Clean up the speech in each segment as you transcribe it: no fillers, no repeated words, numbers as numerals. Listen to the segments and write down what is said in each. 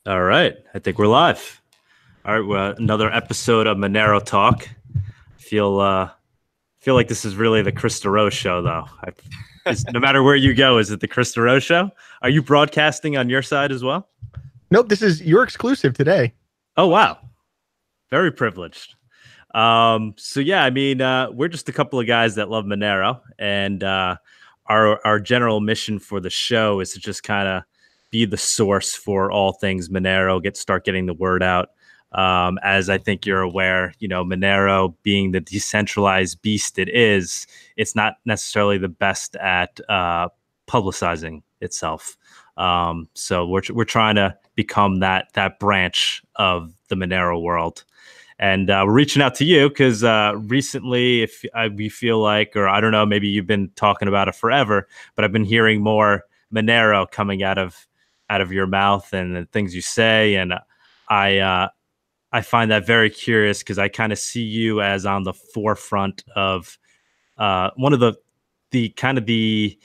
All right, I think we're live. All right, well, another episode of Monero Talk. Feel like this is really the Chris DeRose show, though. No matter where you go, is it the Chris DeRose show? Are you broadcasting on your side as well? Nope, this is your exclusive today. Oh wow, very privileged. So yeah, I mean, we're just a couple of guys that love Monero, and our general mission for the show is to just kind of be the source for all things Monero, start getting the word out. As I think you're aware, Monero being the decentralized beast it is, it's not necessarily the best at publicizing itself. So we're trying to become that branch of the Monero world. And we're reaching out to you because recently, we feel like, or I don't know, maybe you've been talking about it forever, but I've been hearing more Monero coming out of your mouth and the things you say, and I find that very curious because I kind of see you as on the forefront of one of the kind of the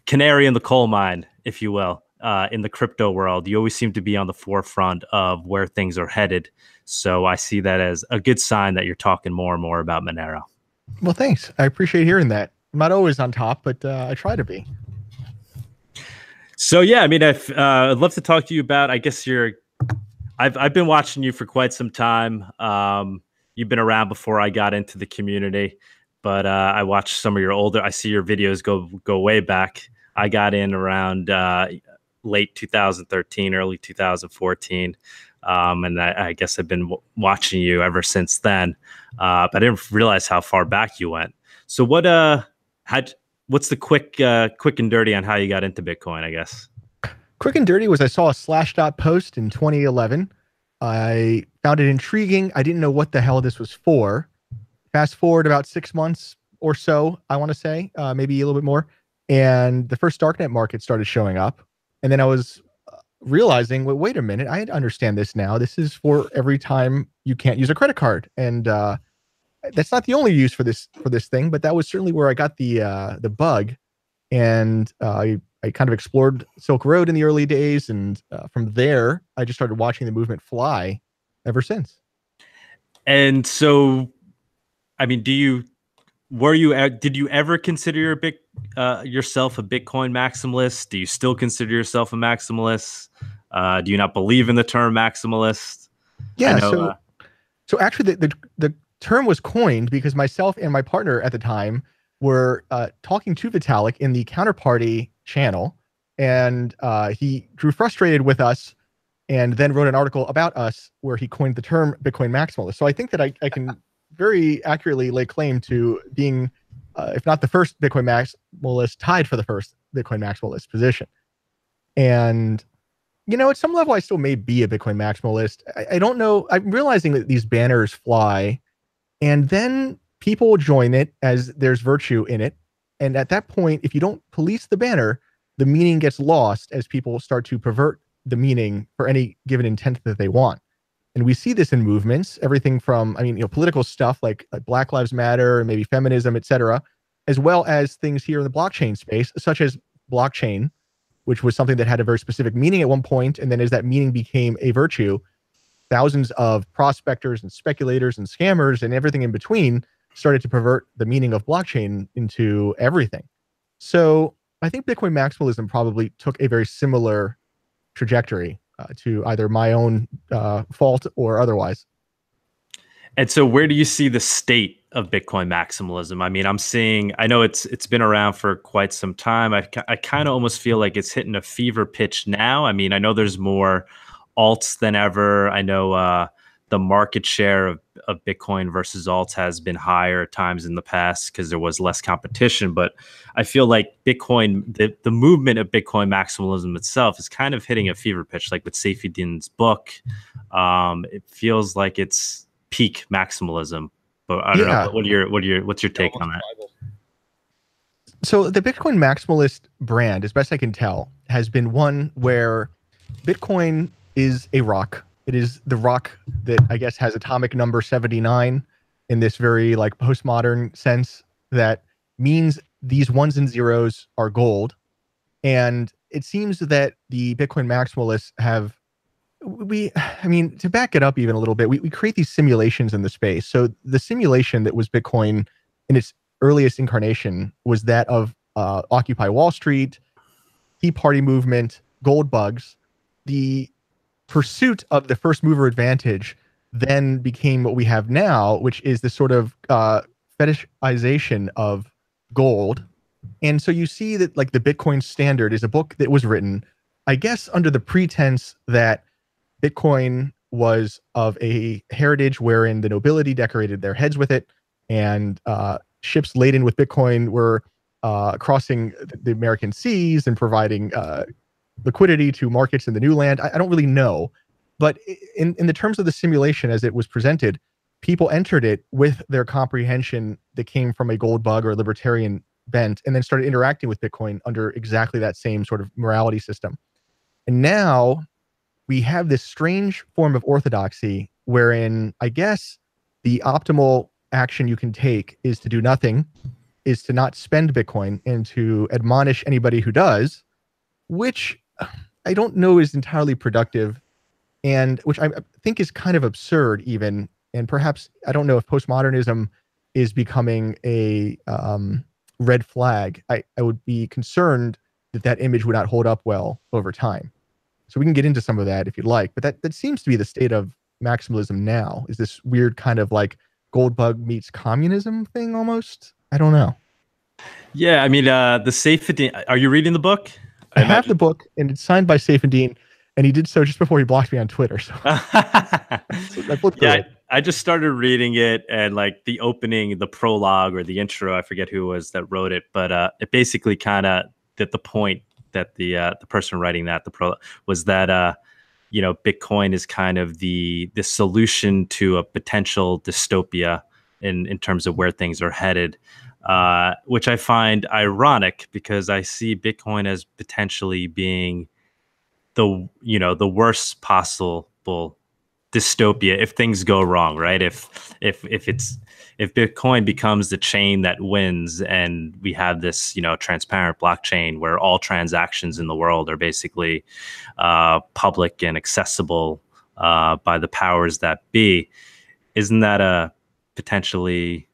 canary in the coal mine, if you will. In the crypto world, you always seem to be on the forefront of where things are headed. So I see that as a good sign that you're talking more and more about Monero. Well, thanks. I appreciate hearing that. I'm not always on top, but I try to be. So yeah, I mean, I'd love to talk to you about. I guess I've been watching you for quite some time. You've been around before I got into the community, but I watched some of your older. I see your videos go way back. I got in around late 2013, early 2014. And I guess I've been watching you ever since then. But I didn't realize how far back you went. So what's the quick and dirty on how you got into Bitcoin, I guess? Quick and dirty was I saw a Slashdot post in 2011. I found it intriguing. I didn't know what the hell this was for. Fast forward about 6 months or so, I want to say, maybe a little bit more. And the first darknet market started showing up. And then I was realizing, well, wait a minute, I understand this now. This is for every time you can't use a credit card. And that's not the only use for this thing, but that was certainly where I got the bug. And I kind of explored Silk Road in the early days. And from there, I just started watching the movement fly ever since. And so, I mean, did you ever consider yourself a Bitcoin maximalist? Do you still consider yourself a maximalist? Do you not believe in the term maximalist? Yeah. So actually, the term was coined because myself and my partner at the time were talking to Vitalik in the Counterparty channel, and he grew frustrated with us, and then wrote an article about us where he coined the term Bitcoin maximalist. So I think that I can very accurately lay claim to being, if not the first Bitcoin maximalist, tied for the first Bitcoin maximalist position. And, at some level, I still may be a Bitcoin maximalist. I don't know. I'm realizing that these banners fly, and then people join it as there's virtue in it. And at that point, if you don't police the banner, the meaning gets lost as people start to pervert the meaning for any given intent that they want. And we see this in movements, everything from, political stuff like Black Lives Matter and maybe feminism, et cetera, as well as things here in the blockchain space, such as blockchain, which was something that had a very specific meaning at one point. And then as that meaning became a virtue, thousands of prospectors and speculators and scammers and everything in between started to pervert the meaning of blockchain into everything. So I think Bitcoin maximalism probably took a very similar trajectory to either my own fault or otherwise. And so where do you see the state of Bitcoin maximalism? I mean, I know it's been around for quite some time. I kind of almost feel like it's hitting a fever pitch now. I mean, I know there's more alts than ever. I know the market share of Bitcoin versus alts has been higher at times in the past because there was less competition. But I feel like Bitcoin, the movement of Bitcoin maximalism itself is kind of hitting a fever pitch, like with Saifedean's book. It feels like it's peak maximalism. But I don't know. What's your take on that? So the Bitcoin maximalist brand, as best I can tell, has been one where Bitcoin is a rock. It is the rock that I guess has atomic number 79 in this very like postmodern sense that means these ones and zeros are gold. And it seems that the Bitcoin maximalists have I mean, to back it up even a little bit, we create these simulations in the space. So the simulation that was Bitcoin in its earliest incarnation was that of Occupy Wall Street, Tea Party movement, gold bugs. The pursuit of the first mover advantage then became what we have now, which is this sort of fetishization of gold. And so you see that like the Bitcoin Standard is a book that was written, I guess, under the pretense that Bitcoin was of a heritage wherein the nobility decorated their heads with it, and ships laden with Bitcoin were crossing the American seas and providing liquidity to markets in the new land. I don't really know, but in the terms of the simulation as it was presented, people entered it with their comprehension that came from a gold bug or libertarian bent, and then started interacting with Bitcoin under exactly that same sort of morality system. And now we have this strange form of orthodoxy wherein I guess the optimal action you can take is to do nothing, is to not spend Bitcoin, and to admonish anybody who does, which I don't know is entirely productive, and which I think is kind of absurd even. And perhaps, I don't know if postmodernism is becoming a red flag. I would be concerned that that image would not hold up well over time. So we can get into some of that if you'd like, but that seems to be the state of maximalism now, is this weird kind of like gold bug meets communism thing almost. I don't know. Yeah, I mean, the Saifedean. Are you reading the book? I have the book, and it's signed by Saifedean, and he did so just before he blocked me on Twitter. So, I flipped through it. I just started reading it, and like the opening, the prologue or the intro, I forget who it was that wrote it, but it basically kind of that the point that the person writing that was that you know, Bitcoin is kind of the solution to a potential dystopia in terms of where things are headed. Which I find ironic because I see Bitcoin as potentially being the worst possible dystopia if things go wrong, right? If Bitcoin becomes the chain that wins, and we have this transparent blockchain where all transactions in the world are basically public and accessible by the powers that be, isn't that a potentially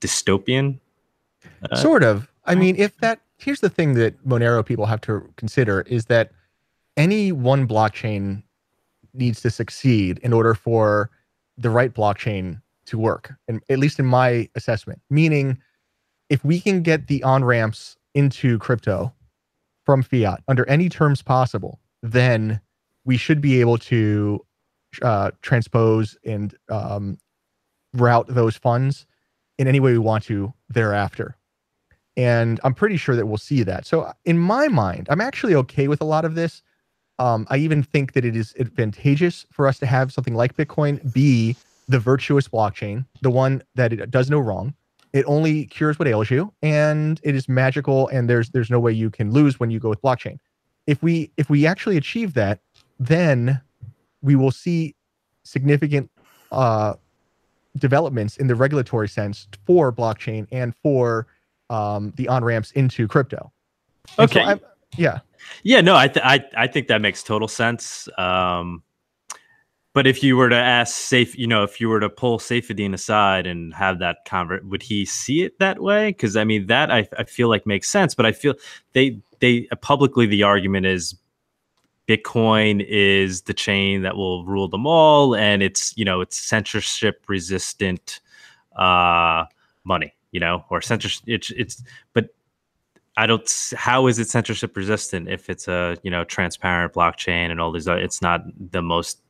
dystopian? Sort of. I mean, here's the thing that Monero people have to consider is that any one blockchain needs to succeed in order for the right blockchain to work, and at least in my assessment. Meaning, if we can get the on-ramps into crypto from fiat under any terms possible, then we should be able to transpose and route those funds in any way we want to thereafter. And I'm pretty sure that we'll see that. So in my mind, I'm actually okay with a lot of this. I even think that it is advantageous for us to have something like Bitcoin be the virtuous blockchain, the one that it does no wrong. It only cures what ails you, and it is magical, and there's no way you can lose when you go with blockchain. If we actually achieve that, then we will see significant developments in the regulatory sense for blockchain and for the on-ramps into crypto. And okay. So yeah, no, I think that makes total sense. But if you were to ask if you were to pull Saifedean aside and have that would he see it that way? Because I mean, that I feel like makes sense, but I feel they publicly, the argument is Bitcoin is the chain that will rule them all, and it's censorship resistant money, or censorship. It's but I don't. How is it censorship resistant if it's a transparent blockchain and all these? It's not the most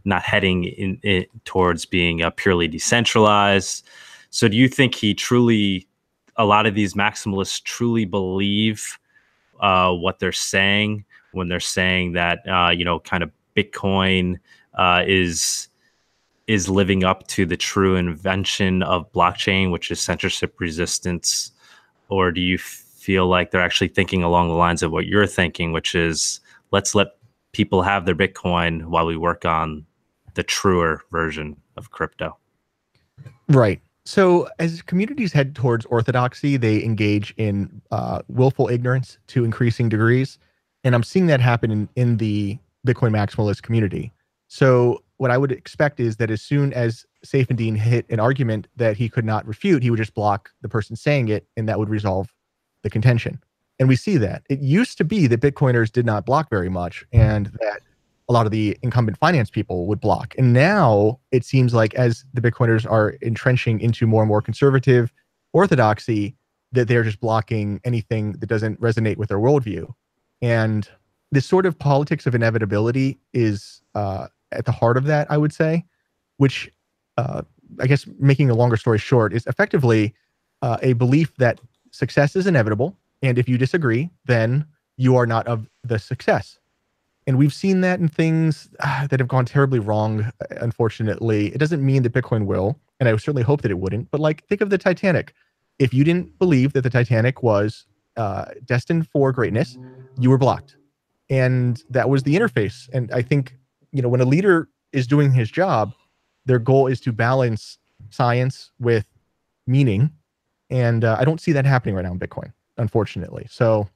not heading in towards being purely decentralized. So do you think a lot of these maximalists truly believe what they're saying when they're saying that kind of Bitcoin is living up to the true invention of blockchain, which is censorship resistance? Or do you feel like they're actually thinking along the lines of what you're thinking, which is let's let people have their Bitcoin while we work on the truer version of crypto? Right. So as communities head towards orthodoxy, they engage in willful ignorance to increasing degrees. And I'm seeing that happen in the Bitcoin maximalist community. So what I would expect is that as soon as Saifedean hit an argument that he could not refute, he would just block the person saying it, and that would resolve the contention. And we see that. It used to be that Bitcoiners did not block very much, and that a lot of the incumbent finance people would block. And now it seems like as the Bitcoiners are entrenching into more and more conservative orthodoxy, that they're just blocking anything that doesn't resonate with their worldview. And this sort of politics of inevitability is at the heart of that, I would say, which I guess, making a longer story short, is effectively a belief that success is inevitable. And if you disagree, then you are not of the success. And we've seen that in things that have gone terribly wrong, unfortunately. It doesn't mean that Bitcoin will, and I certainly hope that it wouldn't, but like, think of the Titanic. If you didn't believe that the Titanic was destined for greatness, you were blocked. And that was the interface. And I think, when a leader is doing his job, their goal is to balance science with meaning. And I don't see that happening right now in Bitcoin, unfortunately. So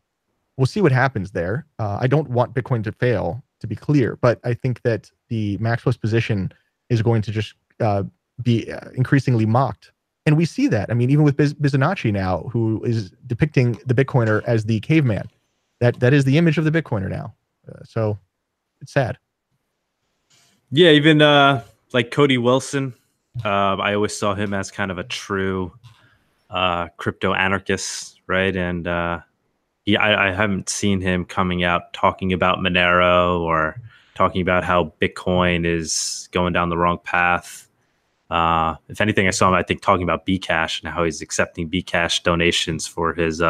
we'll see what happens there. I don't want Bitcoin to fail, to be clear, but I think that the maximalist position is going to just be increasingly mocked. And we see that. I mean, even with Bizanacci now, who is depicting the Bitcoiner as the caveman. That is the image of the Bitcoiner now. So it's sad. Yeah, even like Cody Wilson, I always saw him as kind of a true crypto anarchist, right? And I haven't seen him coming out talking about Monero or talking about how Bitcoin is going down the wrong path. If anything, I saw him, I think, talking about Bcash and how he's accepting Bcash donations for his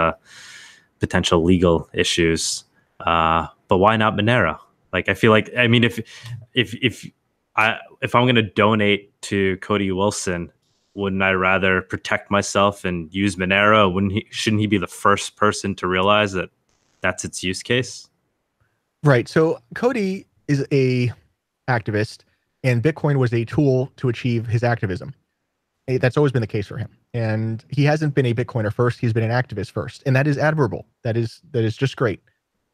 potential legal issues. But why not Monero? Like, I feel like, I mean, if I'm going to donate to Cody Wilson, wouldn't I rather protect myself and use Monero? Shouldn't he be the first person to realize that that's its use case? Right. So Cody is a activist, and Bitcoin was a tool to achieve his activism. That's always been the case for him. And he hasn't been a Bitcoiner first. He's been an activist first. And that is admirable. That is just great.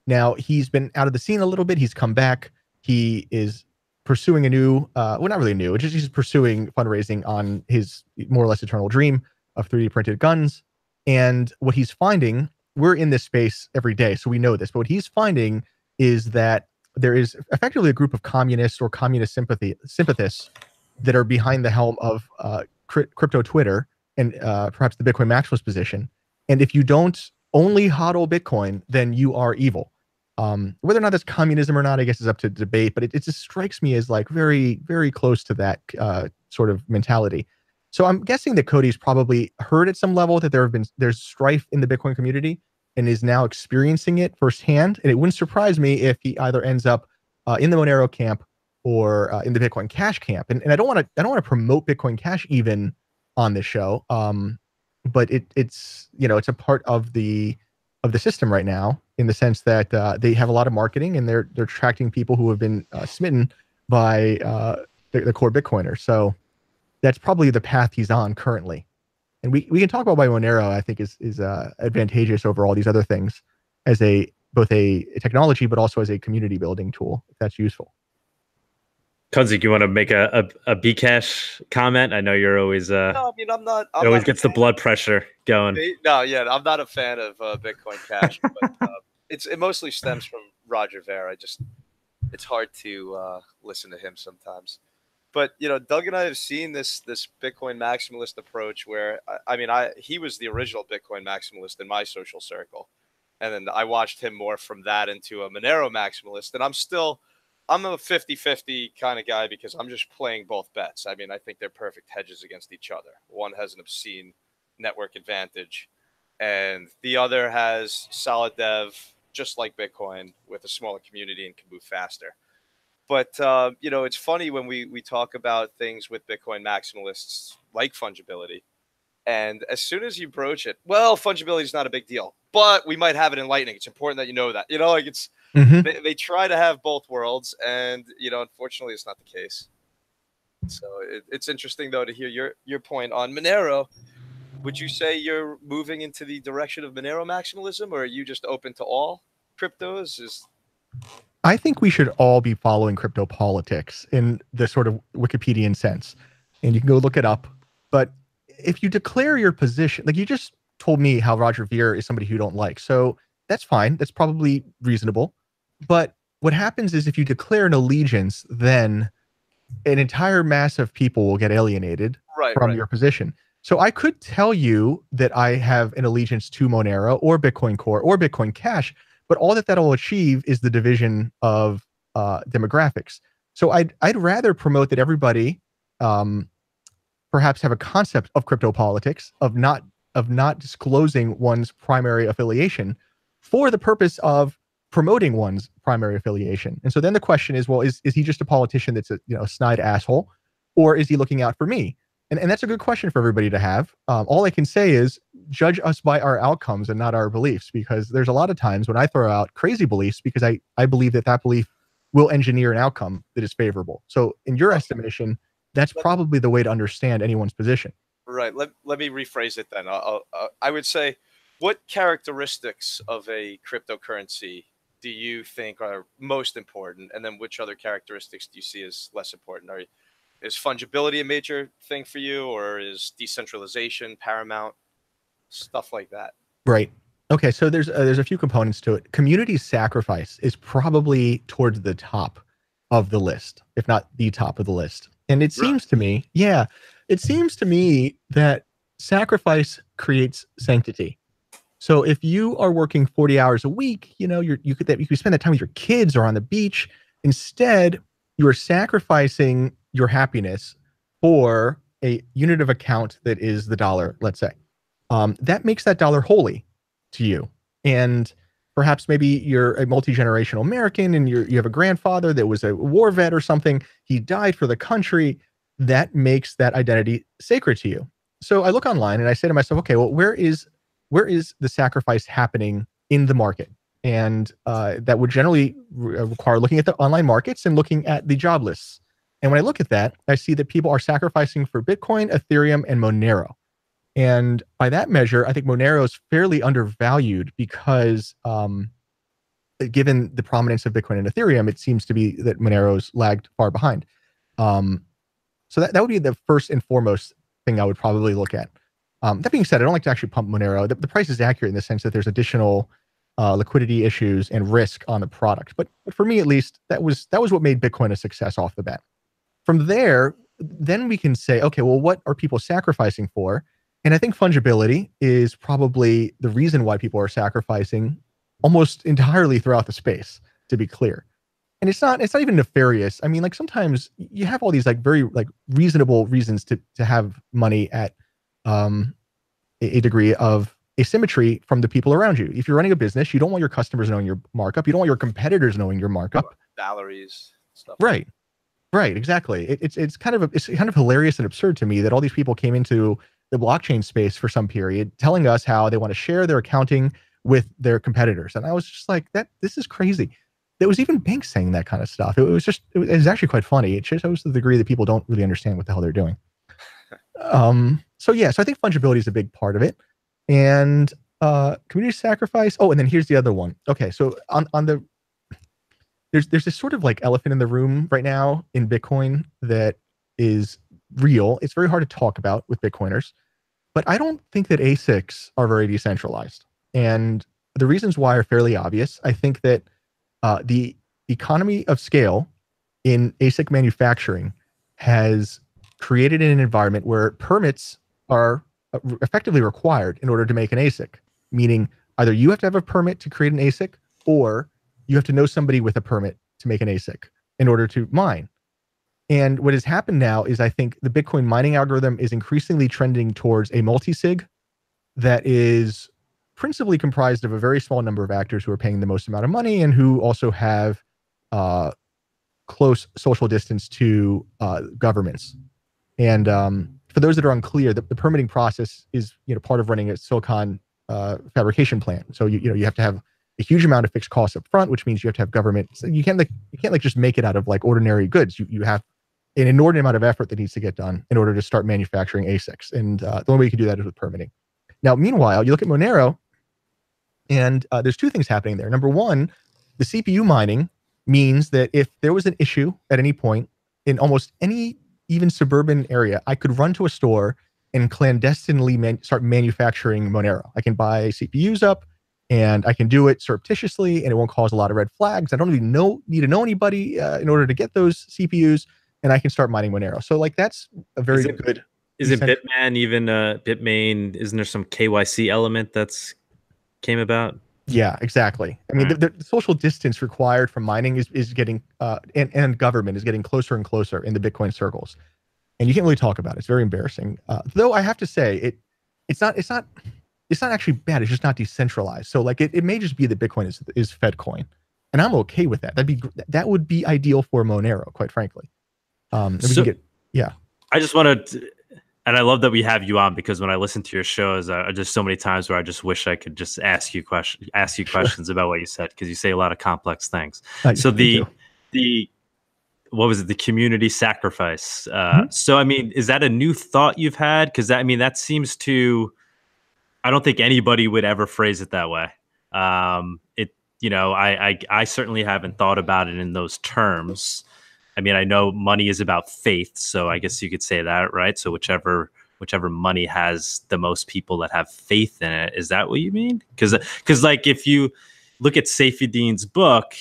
Now, he's been out of the scene a little bit. He's come back. He is pursuing a new, well, not really new, he's pursuing fundraising on his more or less eternal dream of 3D printed guns. And what he's finding, we're in this space every day, so we know this, but what he's finding is that there is effectively a group of communists or communist sympathists that are behind the helm of crypto Twitter and perhaps the Bitcoin maximalist position. And if you don't only hodl Bitcoin, then you are evil. Whether or not that's communism or not, I guess, is up to debate, but it just strikes me as like very, very close to that sort of mentality. So I'm guessing that Cody's probably heard at some level that there's strife in the Bitcoin community and is now experiencing it firsthand. And it wouldn't surprise me if he either ends up in the Monero camp or in the Bitcoin Cash camp. And I don't want to promote Bitcoin Cash even on this show, but it's it's a part of the system right now, in the sense that they have a lot of marketing and they're attracting people who have been smitten by the core Bitcoiner. So that's probably the path he's on currently. And we can talk about why Monero, I think, is advantageous over all these other things as both a technology, but also as a community building tool, if that's useful. Kunzik, you want to make a Bcash comment? I know you're always no, I mean, I'm not. It always gets the blood pressure going. No, yeah, I'm not a fan of Bitcoin Cash, but it mostly stems from Roger Ver. It's hard to listen to him sometimes. But Doug and I have seen this Bitcoin maximalist approach where he was the original Bitcoin maximalist in my social circle, and then I watched him morph from that into a Monero maximalist, and I'm a 50-50 kind of guy because I'm just playing both bets. I mean, I think they're perfect hedges against each other. One has an obscene network advantage, and the other has solid dev, just like Bitcoin, with a smaller community and can move faster. But, it's funny when we talk about things with Bitcoin maximalists like fungibility. And as soon as you broach it, well, fungibility is not a big deal, but we might have it in Lightning. It's important that you know that. It's they try to have both worlds, and unfortunately, it's not the case. So it's interesting though to hear your point on Monero. Would you say you're moving into the direction of Monero maximalism, or are you just open to all cryptos? I think we should all be following crypto politics in the sort of Wikipedian sense. And you can go look it up. But if you declare your position, like you just told me how Roger Ver is somebody who you don't like. So that's fine. That's probably reasonable. But what happens is if you declare an allegiance, then an entire mass of people will get alienated from your position. So I could tell you that I have an allegiance to Monero or Bitcoin Core or Bitcoin Cash, but all that will achieve is the division of demographics. So I'd rather promote that everybody perhaps have a concept of crypto politics, of not disclosing one's primary affiliation for the purpose of promoting one's primary affiliation. And so then the question is, well, is he just a politician that's a snide asshole, or is he looking out for me? And that's a good question for everybody to have. All I can say is judge us by our outcomes and not our beliefs, because there's a lot of times when I throw out crazy beliefs because I believe that belief will engineer an outcome that is favorable. So in your estimation, that's probably the way to understand anyone's position. Right. Let me rephrase it then. I would say, what characteristics of a cryptocurrency do you think are most important? And then which other characteristics do you see as less important? Is fungibility a major thing for you, or is decentralization paramount? Stuff like that. Right. Okay. So there's a few components to it. Community sacrifice is probably towards the top of the list, if not the top of the list. And it seems to me, it seems to me that sacrifice creates sanctity. So if you are working 40 hours a week, you could spend that time with your kids or on the beach. Instead, you are sacrificing your happiness for a unit of account that is the dollar, let's say. That makes that dollar holy to you. And perhaps maybe you're a multi-generational American and you have a grandfather that was a war vet or something. He died for the country. That makes that identity sacred to you. So I look online and I say to myself, okay, well, where is the sacrifice happening in the market? And that would generally require looking at the online markets and looking at the job lists. And when I look at that, I see that people are sacrificing for Bitcoin, Ethereum, and Monero. And by that measure, I think Monero is fairly undervalued because given the prominence of Bitcoin and Ethereum, it seems to be that Monero's lagged far behind. So that would be the first and foremost thing I would probably look at. That being said, I don't like to actually pump Monero. The price is accurate in the sense that there's additional liquidity issues and risk on the product. But for me, at least, that was what made Bitcoin a success off the bat. From there, then we can say, okay, well, what are people sacrificing for? And I think fungibility is probably the reason why people are sacrificing almost entirely throughout the space, to be clear. And it's not even nefarious. I mean, like sometimes you have all these like very like reasonable reasons to have money at a degree of asymmetry from the people around you. If you're running a business, you don't want your customers knowing your markup. You don't want your competitors knowing your markup. Salaries, stuff. Right. Right. Exactly. It's kind of hilarious and absurd to me that all these people came into the blockchain space for some period telling us how they want to share their accounting with their competitors. And I was just like, this is crazy. There was even banks saying that kind of stuff. It was actually quite funny. It shows the degree that people don't really understand what the hell they're doing. So I think fungibility is a big part of it. And community sacrifice. Oh, and then here's the other one. Okay. So there's this sort of like elephant in the room right now in Bitcoin that is real. It's very hard to talk about with Bitcoiners, but I don't think that ASICs are very decentralized. And the reasons why are fairly obvious. I think that the economy of scale in ASIC manufacturing has created an environment where permits are effectively required in order to make an ASIC, meaning either you have to have a permit to create an ASIC or you have to know somebody with a permit to make an ASIC in order to mine. And what has happened now is I think the Bitcoin mining algorithm is increasingly trending towards a multi-sig that is principally comprised of a very small number of actors who are paying the most amount of money and who also have close social distance to governments. And for those that are unclear, the permitting process is part of running a silicon fabrication plant. So you have to have a huge amount of fixed costs up front, which means you have to have government. So you can't just make it out of like ordinary goods. You have an inordinate amount of effort that needs to get done in order to start manufacturing ASICs. And the only way you can do that is with permitting. Now, meanwhile, you look at Monero, and there's two things happening there. Number one, the CPU mining means that if there was an issue at any point in almost any even suburban area, I could run to a store and clandestinely start manufacturing Monero. I can buy CPUs up, and I can do it surreptitiously, and it won't cause a lot of red flags. I don't even need to know anybody in order to get those CPUs, and I can start mining Monero. So like that's a very good. Is it Bitman even Bitmain? Isn't there some KYC element that's came about? Yeah, exactly. I mean, the social distance required from mining is getting and government is getting closer and closer in the Bitcoin circles, and you can't really talk about it. It's very embarrassing. Though I have to say, it's not actually bad. It's just not decentralized. So like it may just be that Bitcoin is Fed coin, and I'm okay with that. That would be ideal for Monero, quite frankly. Yeah. I just want to. And I love that we have you on, because when I listen to your shows, just so many times where I just wish I could just ask you questions about what you said, because you say a lot of complex things. So the what was it? The community sacrifice. So I mean, is that a new thought you've had? Because I mean, that seems to. I don't think anybody would ever phrase it that way. I certainly haven't thought about it in those terms. I mean, I know money is about faith, so I guess you could say that, right? So whichever money has the most people that have faith in it, is that what you mean? Because like if you look at Saifedean's book,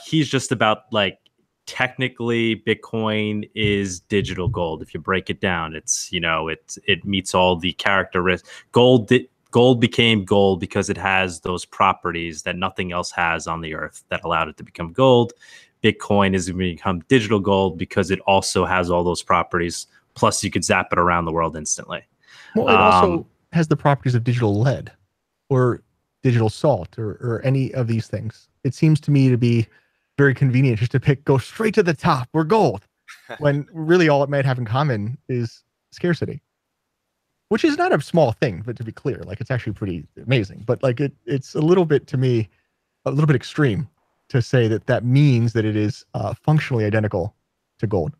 he's just about like technically Bitcoin is digital gold. If you break it down, it's it meets all the characteristics. Gold became gold because it has those properties that nothing else has on the earth that allowed it to become gold. Bitcoin is going to become digital gold because it also has all those properties. Plus, you could zap it around the world instantly. Well, it also has the properties of digital lead or digital salt or any of these things. It seems to me to be very convenient just to go straight to the top. We're gold. When really all it might have in common is scarcity, which is not a small thing, but to be clear, like it's actually pretty amazing. But like it's a little bit, to me, a little bit extreme to say that means that it is functionally identical to gold.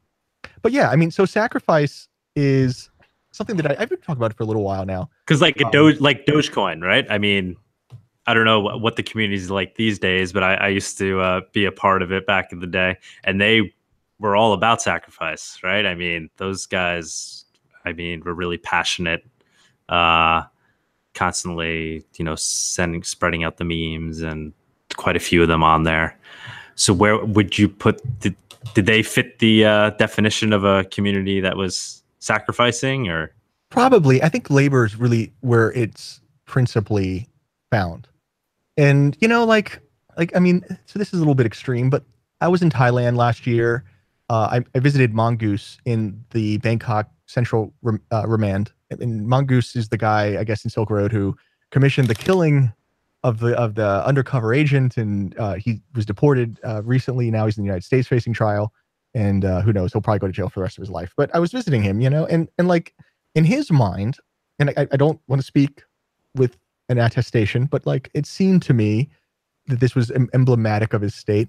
But yeah, I mean, so sacrifice is something that I've been talking about for a little while now. Because like Dogecoin, right? I mean, I don't know what the community is like these days, but I used to be a part of it back in the day, and they were all about sacrifice, right? I mean, those guys, were really passionate, constantly, spreading out the memes, and quite a few of them on there. So where would you put, did they fit the definition of a community that was sacrificing, or? Probably. I think labor is really where it's principally found. And, I mean, so this is a little bit extreme, but I was in Thailand last year. I visited Mongoose in the Bangkok Central Remand. And Mongoose is the guy, I guess, in Silk Road who commissioned the killing of the undercover agent, and he was deported recently. Now he's in the United States facing trial, and who knows, he'll probably go to jail for the rest of his life. But I was visiting him, and like in his mind, and I don't want to speak with an attestation, but like it seemed to me that this was emblematic of his state.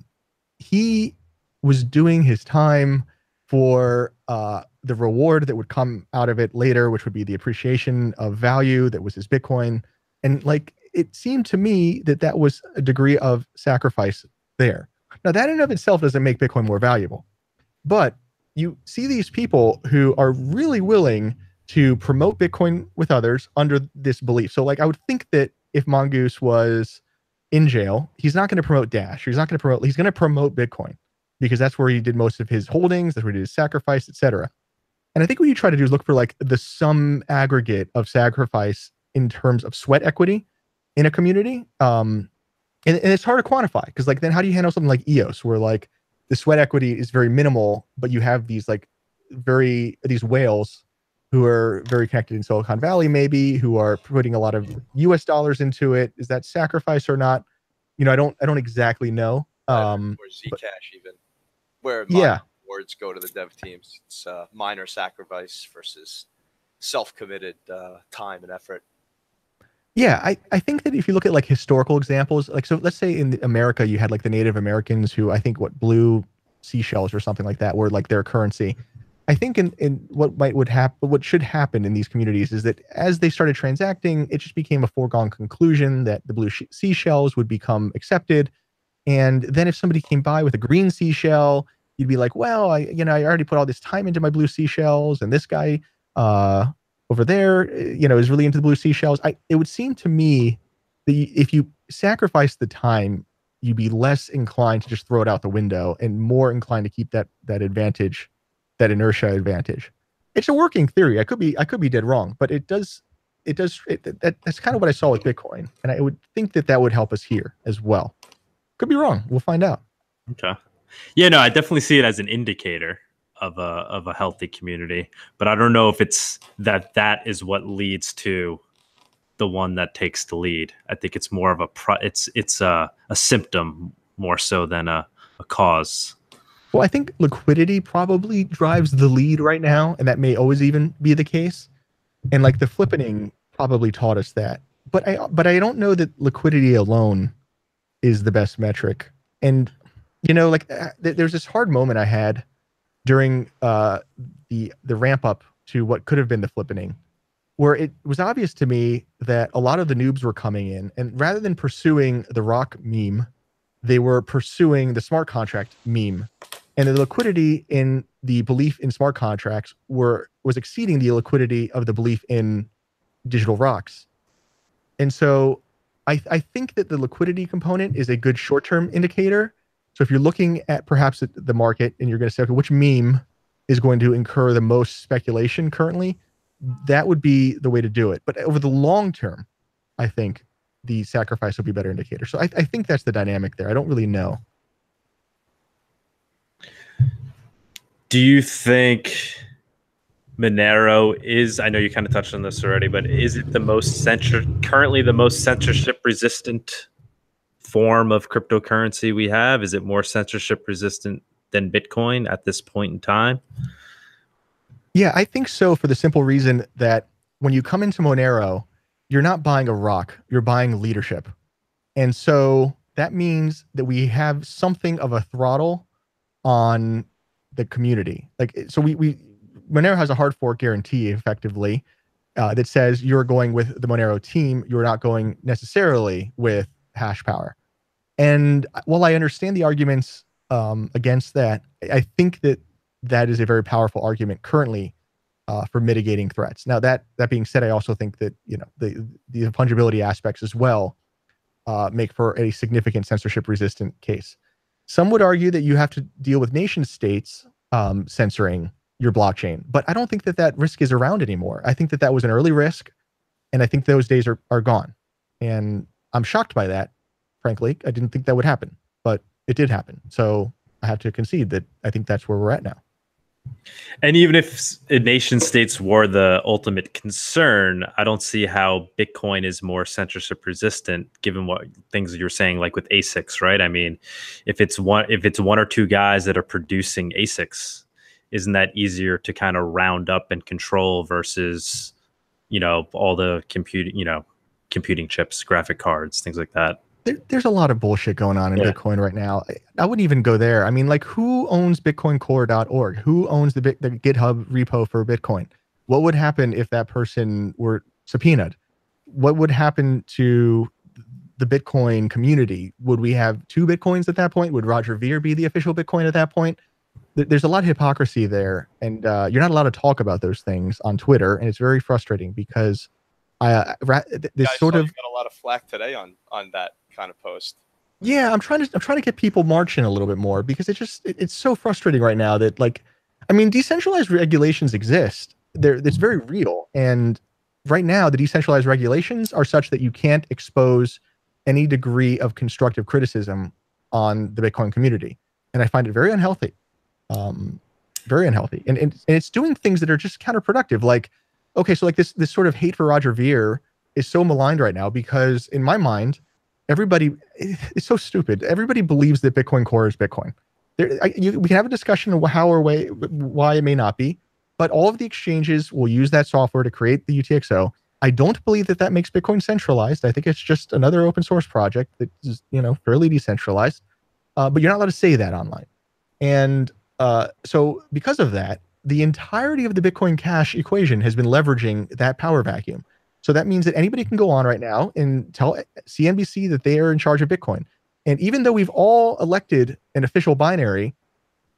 He was doing his time for the reward that would come out of it later, which would be the appreciation of value that was his Bitcoin. And like, it seemed to me that was a degree of sacrifice there. Now, that in and of itself doesn't make Bitcoin more valuable, but you see these people who are really willing to promote Bitcoin with others under this belief. So like, I would think that if Mongoose was in jail, he's not going to promote Dash. He's going to promote Bitcoin because that's where he did most of his holdings. That's where he did his sacrifice, etc. And I think what you try to do is look for like the sum aggregate of sacrifice in terms of sweat equity in a community. And it's hard to quantify because like, then how do you handle something like EOS where like the sweat equity is very minimal, but you have these like these whales who are very connected in Silicon Valley, maybe, who are putting a lot of US dollars into it. Is that sacrifice or not? I don't exactly know. Or Zcash even, where words go to the dev teams. It's minor sacrifice versus self-committed time and effort. Yeah, I think that if you look at like historical examples, like, so let's say in America, you had like the Native Americans who I think blue seashells or something like that were like their currency. I think in what should happen in these communities is that as they started transacting, it just became a foregone conclusion that the blue seashells would become accepted. And then if somebody came by with a green seashell, you'd be like, well, I already put all this time into my blue seashells, and this guy over there, is really into the blue seashells. It would seem to me that if you sacrifice the time, you'd be less inclined to just throw it out the window and more inclined to keep that advantage, that inertia advantage. It's a working theory. I could be dead wrong, but that's kind of what I saw with Bitcoin, and I would think that would help us here as well. Could be wrong. We'll find out. Okay. Yeah, no, I definitely see it as an indicator of a healthy community, but I don't know if it's that is what leads to the one that takes the lead. I think it's more of it's a symptom more so than a cause. Well, I think liquidity probably drives the lead right now, and that may always even be the case. And like the flippening probably taught us that. But I don't know that liquidity alone is the best metric. And there's this hard moment I had during the ramp up to what could have been the flippening, where it was obvious to me that a lot of the noobs were coming in, and rather than pursuing the rock meme, they were pursuing the smart contract meme. And the liquidity in the belief in smart contracts was exceeding the liquidity of the belief in digital rocks. And so I think that the liquidity component is a good short-term indicator. So if you're looking at perhaps the market and you're going to say, okay, which meme is going to incur the most speculation currently, that would be the way to do it. But over the long term, I think the sacrifice will be a better indicator. So I think that's the dynamic there. I don't really know. Do you think Monero is, I know you kind of touched on this already, but is it currently the most censorship resistant form of cryptocurrency we have? Is it more censorship resistant than Bitcoin at this point in time? Yeah, I think so, for the simple reason that when you come into Monero, you're not buying a rock, you're buying leadership. And so that means that we have something of a throttle on the community. So Monero has a hard fork guarantee effectively that says you're going with the Monero team, you're not going necessarily with hash power. And while I understand the arguments against that, I think that is a very powerful argument currently for mitigating threats. Now that being said, I also think that the fungibility aspects as well make for a significant censorship resistant case. Some would argue that you have to deal with nation states censoring your blockchain, but I don't think that risk is around anymore. I think that was an early risk, and I think those days are gone. And I'm shocked by that, frankly. I didn't think that would happen, but it did happen. So I have to concede that I think that's where we're at now. And even if nation states were the ultimate concern, I don't see how Bitcoin is more censorship resistant, given what things you're saying, like with ASICs, right? I mean, if it's one or two guys that are producing ASICs, isn't that easier to kind of round up and control versus, all the computing chips, graphic cards, things like that? There's a lot of bullshit going on in Bitcoin right now. I wouldn't even go there. I mean, like, who owns bitcoincore.org? Who owns the GitHub repo for Bitcoin? What would happen if that person were subpoenaed? What would happen to the Bitcoin community? Would we have two Bitcoins at that point? Would Roger Ver be the official Bitcoin at that point? There's a lot of hypocrisy there, and you're not allowed to talk about those things on Twitter, and it's very frustrating because this sort of got a lot of flack today on that kind of post. Yeah, I'm trying to get people marching a little bit more, because it's so frustrating right now that, like, I mean, decentralized regulations exist. It's very real, and right now the decentralized regulations are such that you can't expose any degree of constructive criticism on the Bitcoin community, and I find it very unhealthy. Very unhealthy, and it's doing things that are just counterproductive. Like, okay, so like this sort of hate for Roger Ver is so maligned right now because, in my mind, it's so stupid. Everybody believes that Bitcoin Core is Bitcoin. We can have a discussion of why it may not be, but all of the exchanges will use that software to create the UTXO. I don't believe that makes Bitcoin centralized. I think it's just another open source project that is, fairly decentralized. But you're not allowed to say that online. And so because of that, the entirety of the Bitcoin Cash equation has been leveraging that power vacuum. So that means that anybody can go on right now and tell CNBC that they are in charge of Bitcoin. And even though we've all elected an official binary,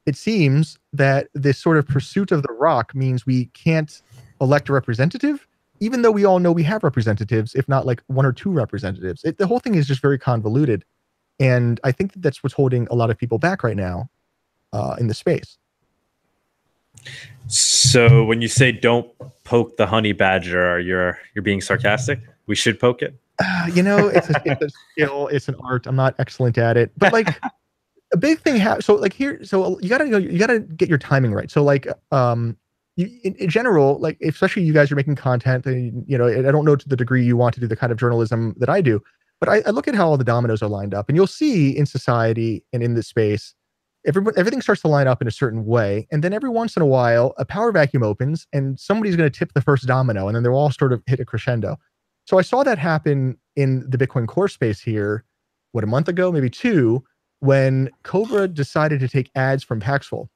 it seems that this sort of pursuit of the rock means we can't elect a representative, even though we all know we have representatives, if not like one or two representatives. The whole thing is just very convoluted. And I think that's what's holding a lot of people back right now in the space. So when you say don't poke the honey badger, you're being sarcastic? We should poke it? You know, it's a skill, it's an art. I'm not excellent at it. But like a big thing so you gotta get your timing right. So like in general, like especially you guys are making content, and you know, I don't know to the degree you want to do the kind of journalism that I do, but I look at how all the dominoes are lined up, and you'll see in society and in this space, everything starts to line up in a certain way, and then every once in a while, a power vacuum opens, and somebody's going to tip the first domino, and then they'll all sort of hit a crescendo. So I saw that happen in the Bitcoin Core space here, a month ago, maybe two, when Cobra decided to take ads from Paxful,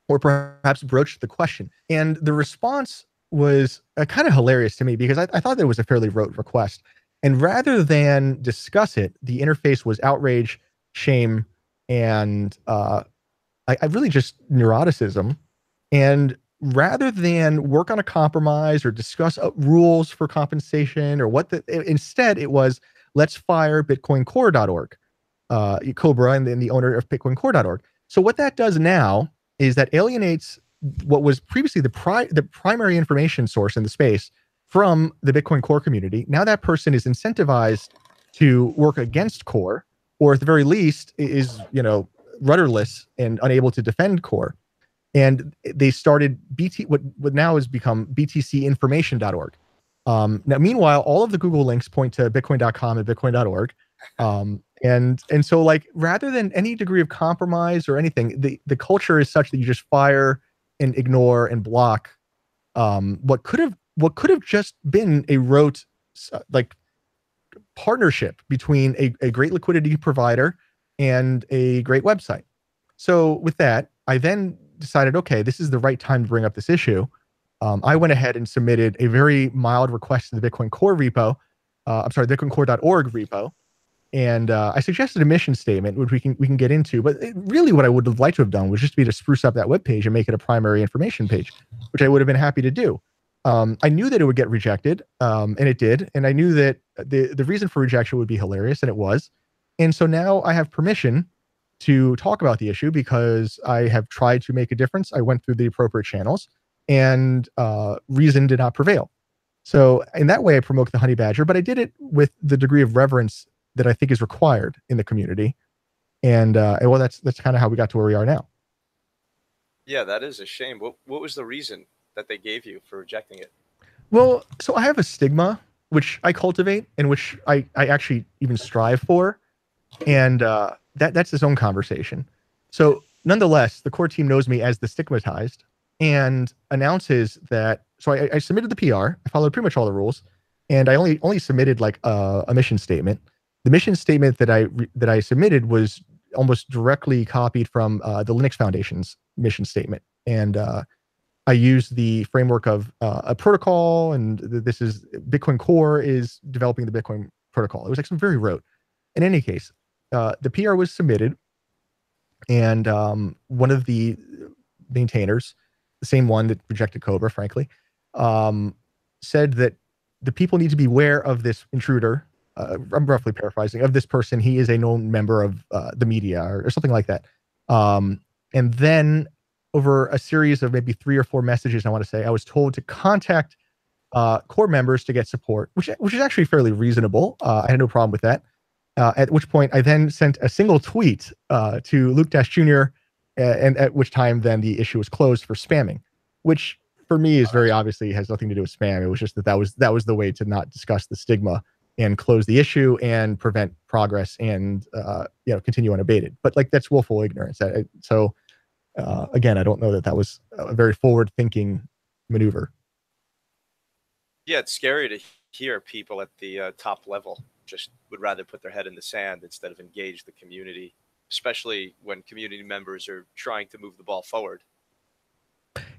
or perhaps broached the question. And the response was kind of hilarious to me, because I thought that it was a fairly rote request. And rather than discuss it, the interface was outrage, shame, and I really just neuroticism. And rather than work on a compromise or discuss rules for compensation or instead it was, let's fire bitcoincore.org, Cobra and then the owner of bitcoincore.org. So what that does now is that alienates what was previously the primary information source in the space from the Bitcoin Core community. Now that person is incentivized to work against Core, or at the very least is, you know, rudderless and unable to defend Core. And they started what now has become btcinformation.org. Now, meanwhile, all of the Google links point to bitcoin.com and bitcoin.org. And so, like, rather than any degree of compromise or anything, the culture is such that you just fire and ignore and block what could have just been a rote like partnership between a great liquidity provider and a great website. So with that, I then decided, okay, this is the right time to bring up this issue. I went ahead and submitted a very mild request to the Bitcoin Core repo. Bitcoincore.org repo. And I suggested a mission statement, which we can get into. But really what I would have liked to have done was just to spruce up that webpage and make it a primary information page, which I would have been happy to do. I knew that it would get rejected, and it did. And I knew that the reason for rejection would be hilarious, and it was. And so now I have permission to talk about the issue because I have tried to make a difference. I went through the appropriate channels, and reason did not prevail. So in that way, I promote the honey badger, but I did it with the degree of reverence that I think is required in the community. And well, that's kind of how we got to where we are now. Yeah, that is a shame. What was the reason that they gave you for rejecting it? Well, so I have a stigma, which I cultivate and which I actually even strive for. And that's its own conversation. So nonetheless, the core team knows me as the stigmatized and announces that, so I submitted the PR, I followed pretty much all the rules, and I only submitted like a mission statement. The mission statement that I submitted was almost directly copied from the Linux Foundation's mission statement. And I used the framework of a protocol, and this is Bitcoin Core is developing the Bitcoin protocol. It was like some very rote. In any case, the PR was submitted, and one of the maintainers, the same one that rejected Cobra, frankly, said that the people need to be aware of this intruder. I'm roughly paraphrasing, of this person. He is a known member of the media or something like that. And then over a series of maybe 3 or 4 messages, I want to say, I was told to contact core members to get support, which is actually fairly reasonable. I had no problem with that. At which point I then sent a single tweet to Luke Dash Jr., and at which time then the issue was closed for spamming, which for me is very obviously has nothing to do with spam. It was just that was the way to not discuss the stigma and close the issue and prevent progress and continue unabated. But like, that's willful ignorance. So again, I don't know that was a very forward-thinking maneuver. Yeah, it's scary to hear people at the top level just would rather put their head in the sand instead of engage the community, especially when community members are trying to move the ball forward.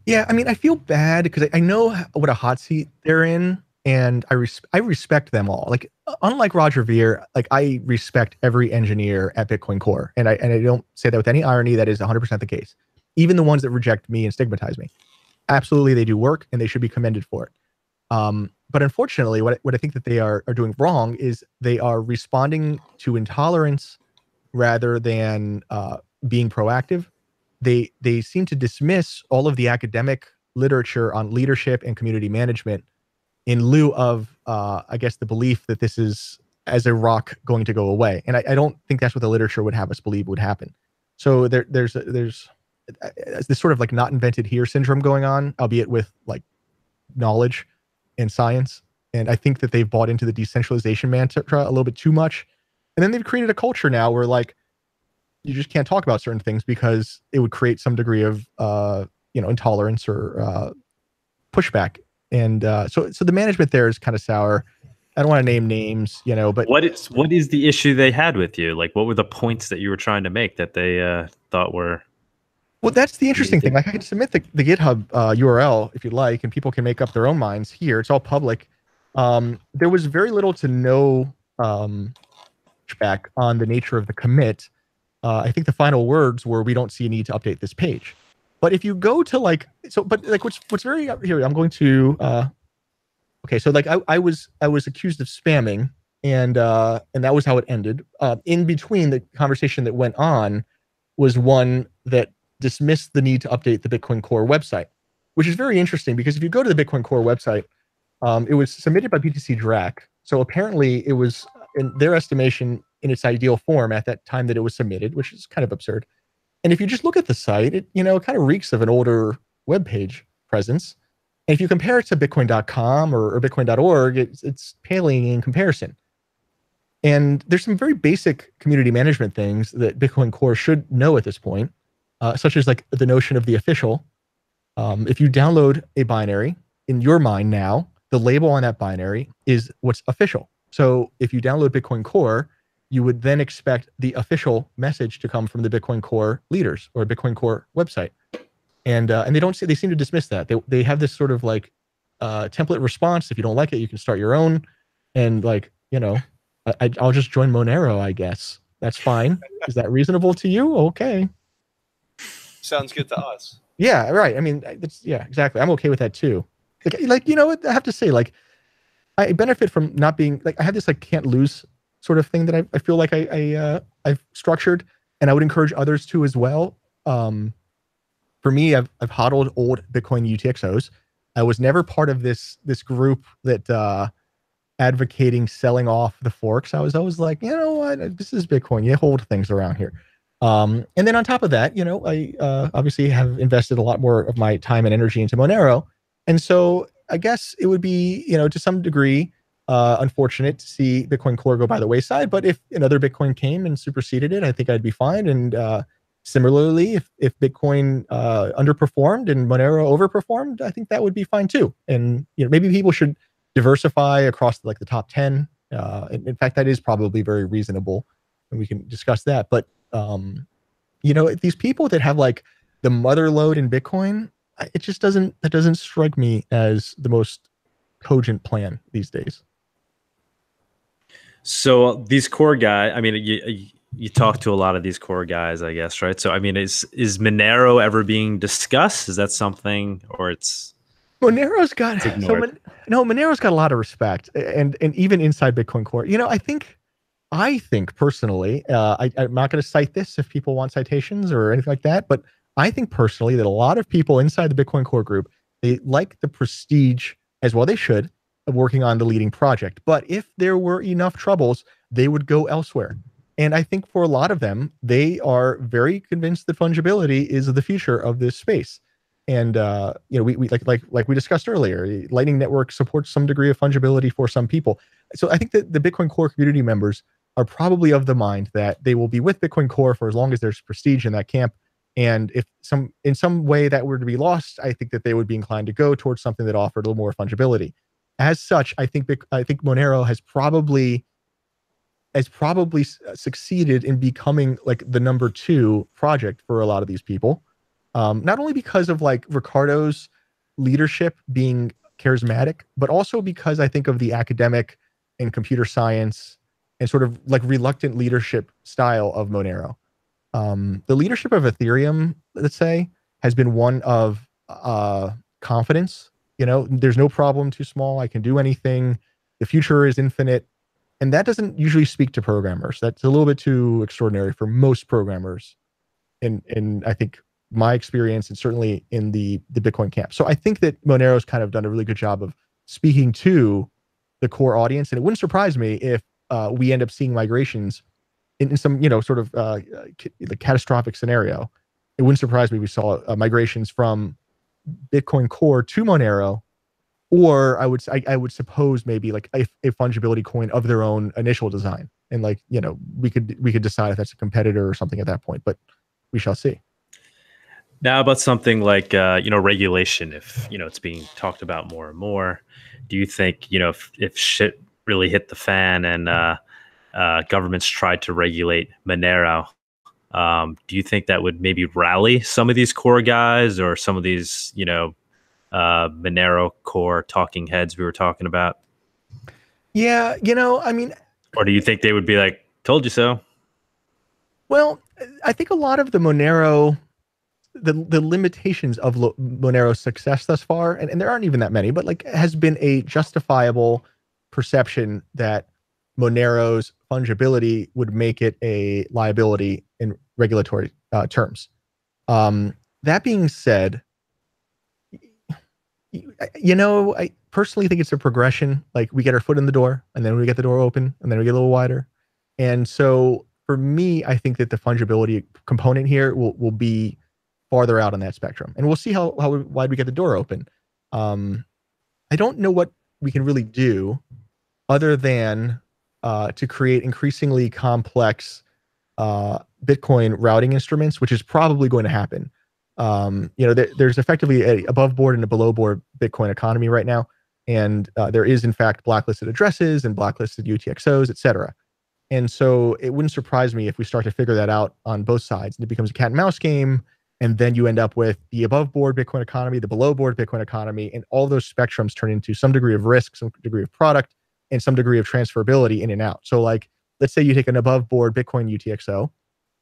Yeah, I mean, I feel bad because I know what a hot seat they're in, and I respect them all. Like, unlike Roger Ver, like I respect every engineer at Bitcoin Core, and I don't say that with any irony. That is 100% the case. Even the ones that reject me and stigmatize me, absolutely they do work, and they should be commended for it. But unfortunately, what I think that they are doing wrong is they are responding to intolerance rather than being proactive. They seem to dismiss all of the academic literature on leadership and community management in lieu of, I guess, the belief that this is, as a rock, going to go away. And I don't think that's what the literature would have us believe would happen. So there's this sort of like not invented here syndrome going on, albeit with like knowledge and science. And I think that they've bought into the decentralization mantra a little bit too much. And then they've created a culture now where like you just can't talk about certain things because it would create some degree of intolerance or pushback. And so the management there is kind of sour. I don't want to name names, but what is the issue they had with you? Like, what were the points that you were trying to make that they thought were? Well, that's the interesting thing. Like, I can submit the GitHub URL if you'd like, and people can make up their own minds here. It's all public. There was very little to no pushback on the nature of the commit. I think the final words were, "We don't see a need to update this page." But if you go to what's very here, I'm going to. Okay, so like I was accused of spamming, and that was how it ended. In between, the conversation that went on was one that dismissed the need to update the Bitcoin Core website, which is very interesting because if you go to the Bitcoin Core website, it was submitted by BTC Drac. So apparently it was, in their estimation, in its ideal form at that time that it was submitted, which is kind of absurd. And if you just look at the site, it kind of reeks of an older web page presence. And if you compare it to bitcoin.com or bitcoin.org, it's paling in comparison. And there's some very basic community management things that Bitcoin Core should know at this point, such as like the notion of the official. If you download a binary, in your mind now, the label on that binary is what's official. So if you download Bitcoin Core, you would then expect the official message to come from the Bitcoin Core leaders or Bitcoin Core website. And they seem to dismiss that. They have this sort of like template response. If you don't like it, you can start your own. And like, I'll just join Monero, I guess. That's fine. Is that reasonable to you? Okay. Sounds good to us. Yeah, right. I mean, exactly. I'm okay with that too. Like, I have to say, like, I benefit from not being like, I have this like can't lose sort of thing that I feel like I've structured, and I would encourage others to as well. For me, I've hodled old Bitcoin UTXOs. I was never part of this group that advocating selling off the forks. I was always like, you know what, this is Bitcoin. You hold things around here. And then on top of that, I obviously have invested a lot more of my time and energy into Monero. And so I guess it would be, to some degree, unfortunate to see Bitcoin Core go by the wayside. But if another Bitcoin came and superseded it, I think I'd be fine. And similarly, if Bitcoin underperformed and Monero overperformed, I think that would be fine too. And maybe people should diversify across like the top 10. In fact, that is probably very reasonable, and we can discuss that. But these people that have like the mother lode in Bitcoin, it just doesn't strike me as the most cogent plan these days. So these core guys, I mean, you talk to a lot of these core guys, I guess, right? So I mean, is Monero ever being discussed? Is that something, or it's Monero's got Monero's got a lot of respect, and even inside Bitcoin Core, I think personally, I'm not going to cite this if people want citations or anything like that, but I think personally that a lot of people inside the Bitcoin Core group, they like the prestige, as well they should, of working on the leading project. But if there were enough troubles, they would go elsewhere. And I think for a lot of them, they are very convinced that fungibility is the future of this space. And we like we discussed earlier, Lightning Network supports some degree of fungibility for some people. So I think that the Bitcoin Core community members are probably of the mind that they will be with Bitcoin Core for as long as there's prestige in that camp. And if in some way that were to be lost, I think that they would be inclined to go towards something that offered a little more fungibility. As such, I think Monero has probably succeeded in becoming like the number 2 project for a lot of these people. Not only because of like Ricardo's leadership being charismatic, but also because I think of the academic and computer science and sort of like reluctant leadership style of Monero. The leadership of Ethereum, let's say, has been one of confidence. There's no problem too small. I can do anything. The future is infinite. And that doesn't usually speak to programmers. That's a little bit too extraordinary for most programmers. In I think my experience, and certainly in the Bitcoin camp. So I think that Monero's kind of done a really good job of speaking to the core audience. And it wouldn't surprise me if we end up seeing migrations in some, sort of the catastrophic scenario. It wouldn't surprise me if we saw migrations from Bitcoin Core to Monero, or I would suppose maybe like a fungibility coin of their own initial design. And like, we could decide if that's a competitor or something at that point, but we shall see. Now about something like, regulation, if, it's being talked about more and more, do you think, if shit really hit the fan and governments tried to regulate Monero, do you think that would maybe rally some of these core guys or some of these, Monero core talking heads we were talking about? Yeah, I mean... Or do you think they would be like, told you so? Well, I think a lot of the Monero... The limitations of Monero's success thus far, and there aren't even that many, but like has been a justifiable perception that Monero's fungibility would make it a liability in regulatory terms. That being said, I personally think it's a progression. Like we get our foot in the door, and then we get the door open, and then we get a little wider. And so for me, I think that the fungibility component here will be farther out on that spectrum, and we'll see how wide we get the door open. I don't know what we can really do other than to create increasingly complex Bitcoin routing instruments, which is probably going to happen. There's effectively a above board and a below board Bitcoin economy right now, and there is in fact blacklisted addresses and blacklisted UTXOs, etc. And so it wouldn't surprise me if we start to figure that out on both sides, and it becomes a cat and mouse game. And then you end up with the above board Bitcoin economy, the below board Bitcoin economy, and all those spectrums turn into some degree of risk, some degree of product, and some degree of transferability in and out. So like, let's say you take an above board Bitcoin UTXO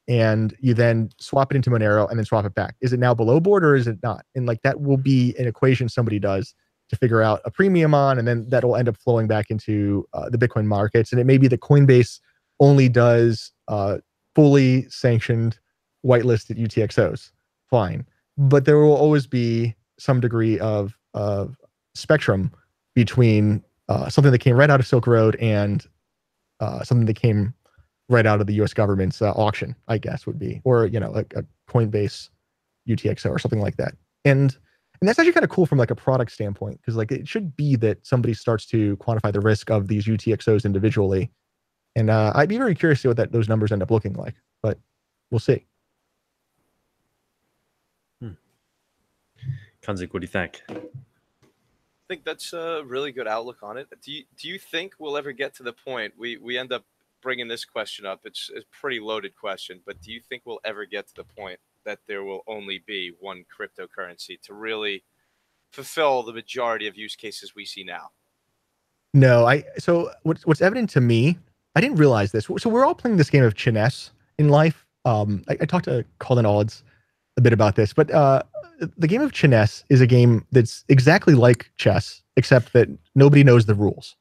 and you then swap it into Monero and then swap it back. Is it now below board or is it not? And like that will be an equation somebody does to figure out a premium on, and then that'll end up flowing back into the Bitcoin markets. And it may be that Coinbase only does fully sanctioned whitelisted UTXOs. Fine, but there will always be some degree of spectrum between something that came right out of Silk Road and something that came right out of the U.S. government's auction, I guess would be, or like a Coinbase UTXO or something like that. And that's actually kind of cool from like a product standpoint, because like it should be that somebody starts to quantify the risk of these UTXOs individually. And I'd be very curious to see what those numbers end up looking like, but we'll see. Kanzik, what do you think? I think that's a really good outlook on it. Do you think we'll ever get to the point we end up bringing this question up? It's a pretty loaded question, but do you think we'll ever get to the point that there will only be one cryptocurrency to really fulfill the majority of use cases we see now? No, so what's evident to me, I didn't realize this. So we're all playing this game of chess in life. I talked to Colin Odds a bit about this, but the game of chess is a game that's exactly like chess, except that nobody knows the rules.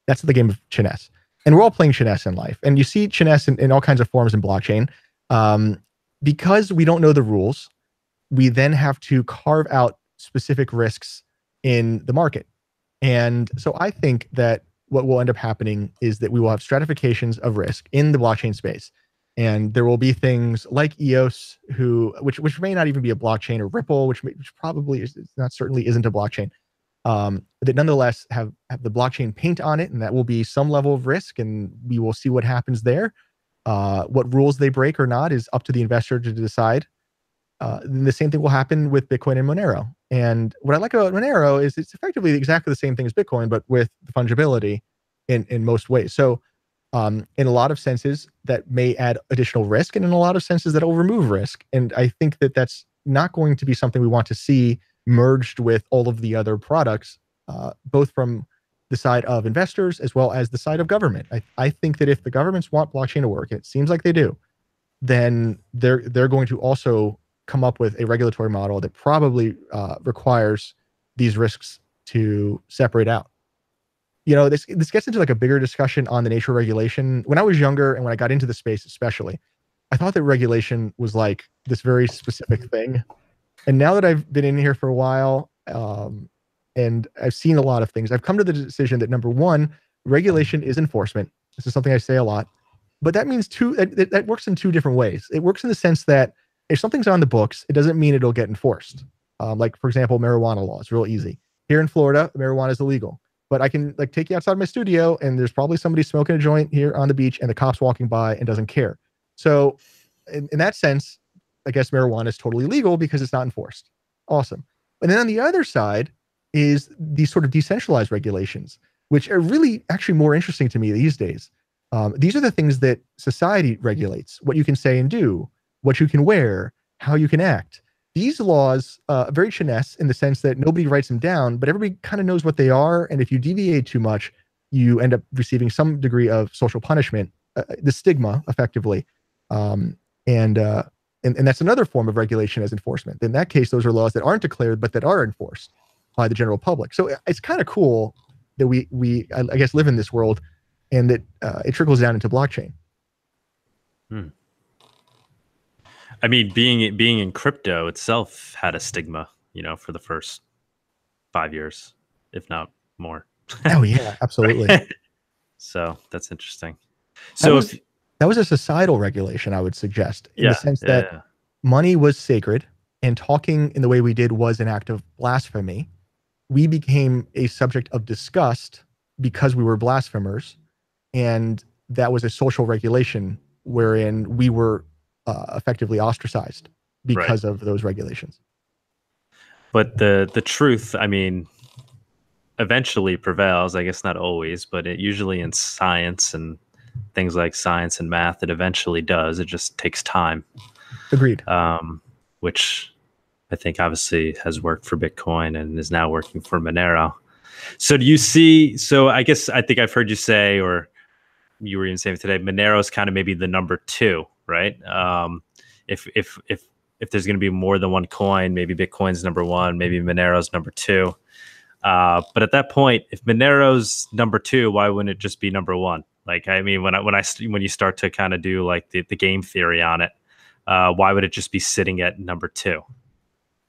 That's the game of chess. And we're all playing chess in life. And you see chess in all kinds of forms in blockchain. Because we don't know the rules, we then have to carve out specific risks in the market. And so I think that what will end up happening is that we will have stratifications of risk in the blockchain space. And there will be things like EOS, which may not even be a blockchain, or Ripple, which probably is not, certainly isn't a blockchain, that nonetheless have the blockchain paint on it, and that will be some level of risk, and we will see what happens there. What rules they break or not is up to the investor to decide. The same thing will happen with Bitcoin and Monero. And what I like about Monero is it's effectively exactly the same thing as Bitcoin, but with the fungibility in most ways. So in a lot of senses, that may add additional risk, and in a lot of senses, that will remove risk. And I think that that's not going to be something we want to see merged with all of the other products, both from the side of investors as well as the side of government. I think that if the governments want blockchain to work, it seems like they do, then they're going to also come up with a regulatory model that probably requires these risks to separate out. You know, this gets into like a bigger discussion on the nature of regulation. When I was younger and when I got into the space especially, I thought that regulation was like this very specific thing. And now that I've been in here for a while, and I've seen a lot of things, I've come to the decision that number one, regulation is enforcement. This is something I say a lot, but that means that works in two different ways. It works in the sense that if something's on the books, it doesn't mean it'll get enforced. Like for example, marijuana law is real easy. Here in Florida, marijuana is illegal, but I can like take you outside my studio and there's probably somebody smoking a joint here on the beach and the cops walking by and doesn't care. So in that sense, I guess marijuana is totally legal because it's not enforced. Awesome. And then on the other side is these sort of decentralized regulations, which are really actually more interesting to me these days. These are the things that society regulates, what you can say and do, what you can wear, how you can act. These laws are very finesse in the sense that nobody writes them down, but everybody kind of knows what they are. And if you deviate too much, you end up receiving some degree of social punishment, the stigma effectively. And that's another form of regulation as enforcement. In that case, those are laws that aren't declared, but that are enforced by the general public. So it's kind of cool that I guess, live in this world and that it trickles down into blockchain. I mean, being in crypto itself had a stigma, you know, for the first 5 years, if not more. Oh yeah, absolutely. So that's interesting. So that was a societal regulation, I would suggest, in the sense that money was sacred and talking in the way we did was an act of blasphemy. We became a subject of disgust because we were blasphemers. And that was a social regulation wherein we were effectively ostracized because of those regulations. But the truth, I mean, eventually prevails. I guess not always, but it usually in science and things like science and math, it eventually does. It just takes time. Agreed. Which I think obviously has worked for Bitcoin and is now working for Monero. So do you see, I think I've heard you say, or you were even saying today, Monero is kind of maybe the number two, right? If there's going to be more than one coin, maybe Bitcoin's number one, maybe Monero's number two. But at that point, if Monero's number two, why wouldn't it just be number one? Like, I mean, when you start to kind of do like the game theory on it, why would it just be sitting at number two?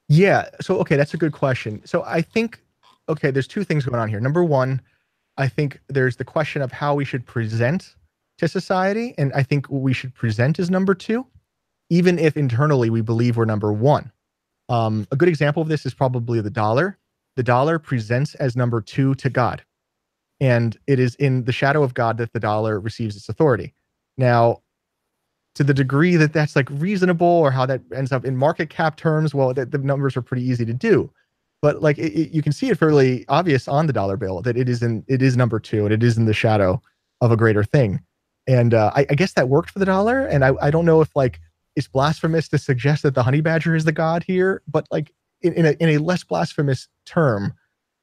Yeah. So, okay, that's a good question. So I think, okay, there's two things going on here. Number one, I think there's the question of how we should present to society. And I think we should present as number two, even if internally we believe we're number one. A good example of this is probably the dollar. The dollar presents as number two to God. And it is in the shadow of God that the dollar receives its authority. Now, to the degree that that's like reasonable or how that ends up in market cap terms, well, the numbers are pretty easy to do. But like you can see it fairly obvious on the dollar bill that it is number two and it is in the shadow of a greater thing. And I guess that worked for the dollar. And I don't know if like it's blasphemous to suggest that the honey badger is the god here, but like in a less blasphemous term,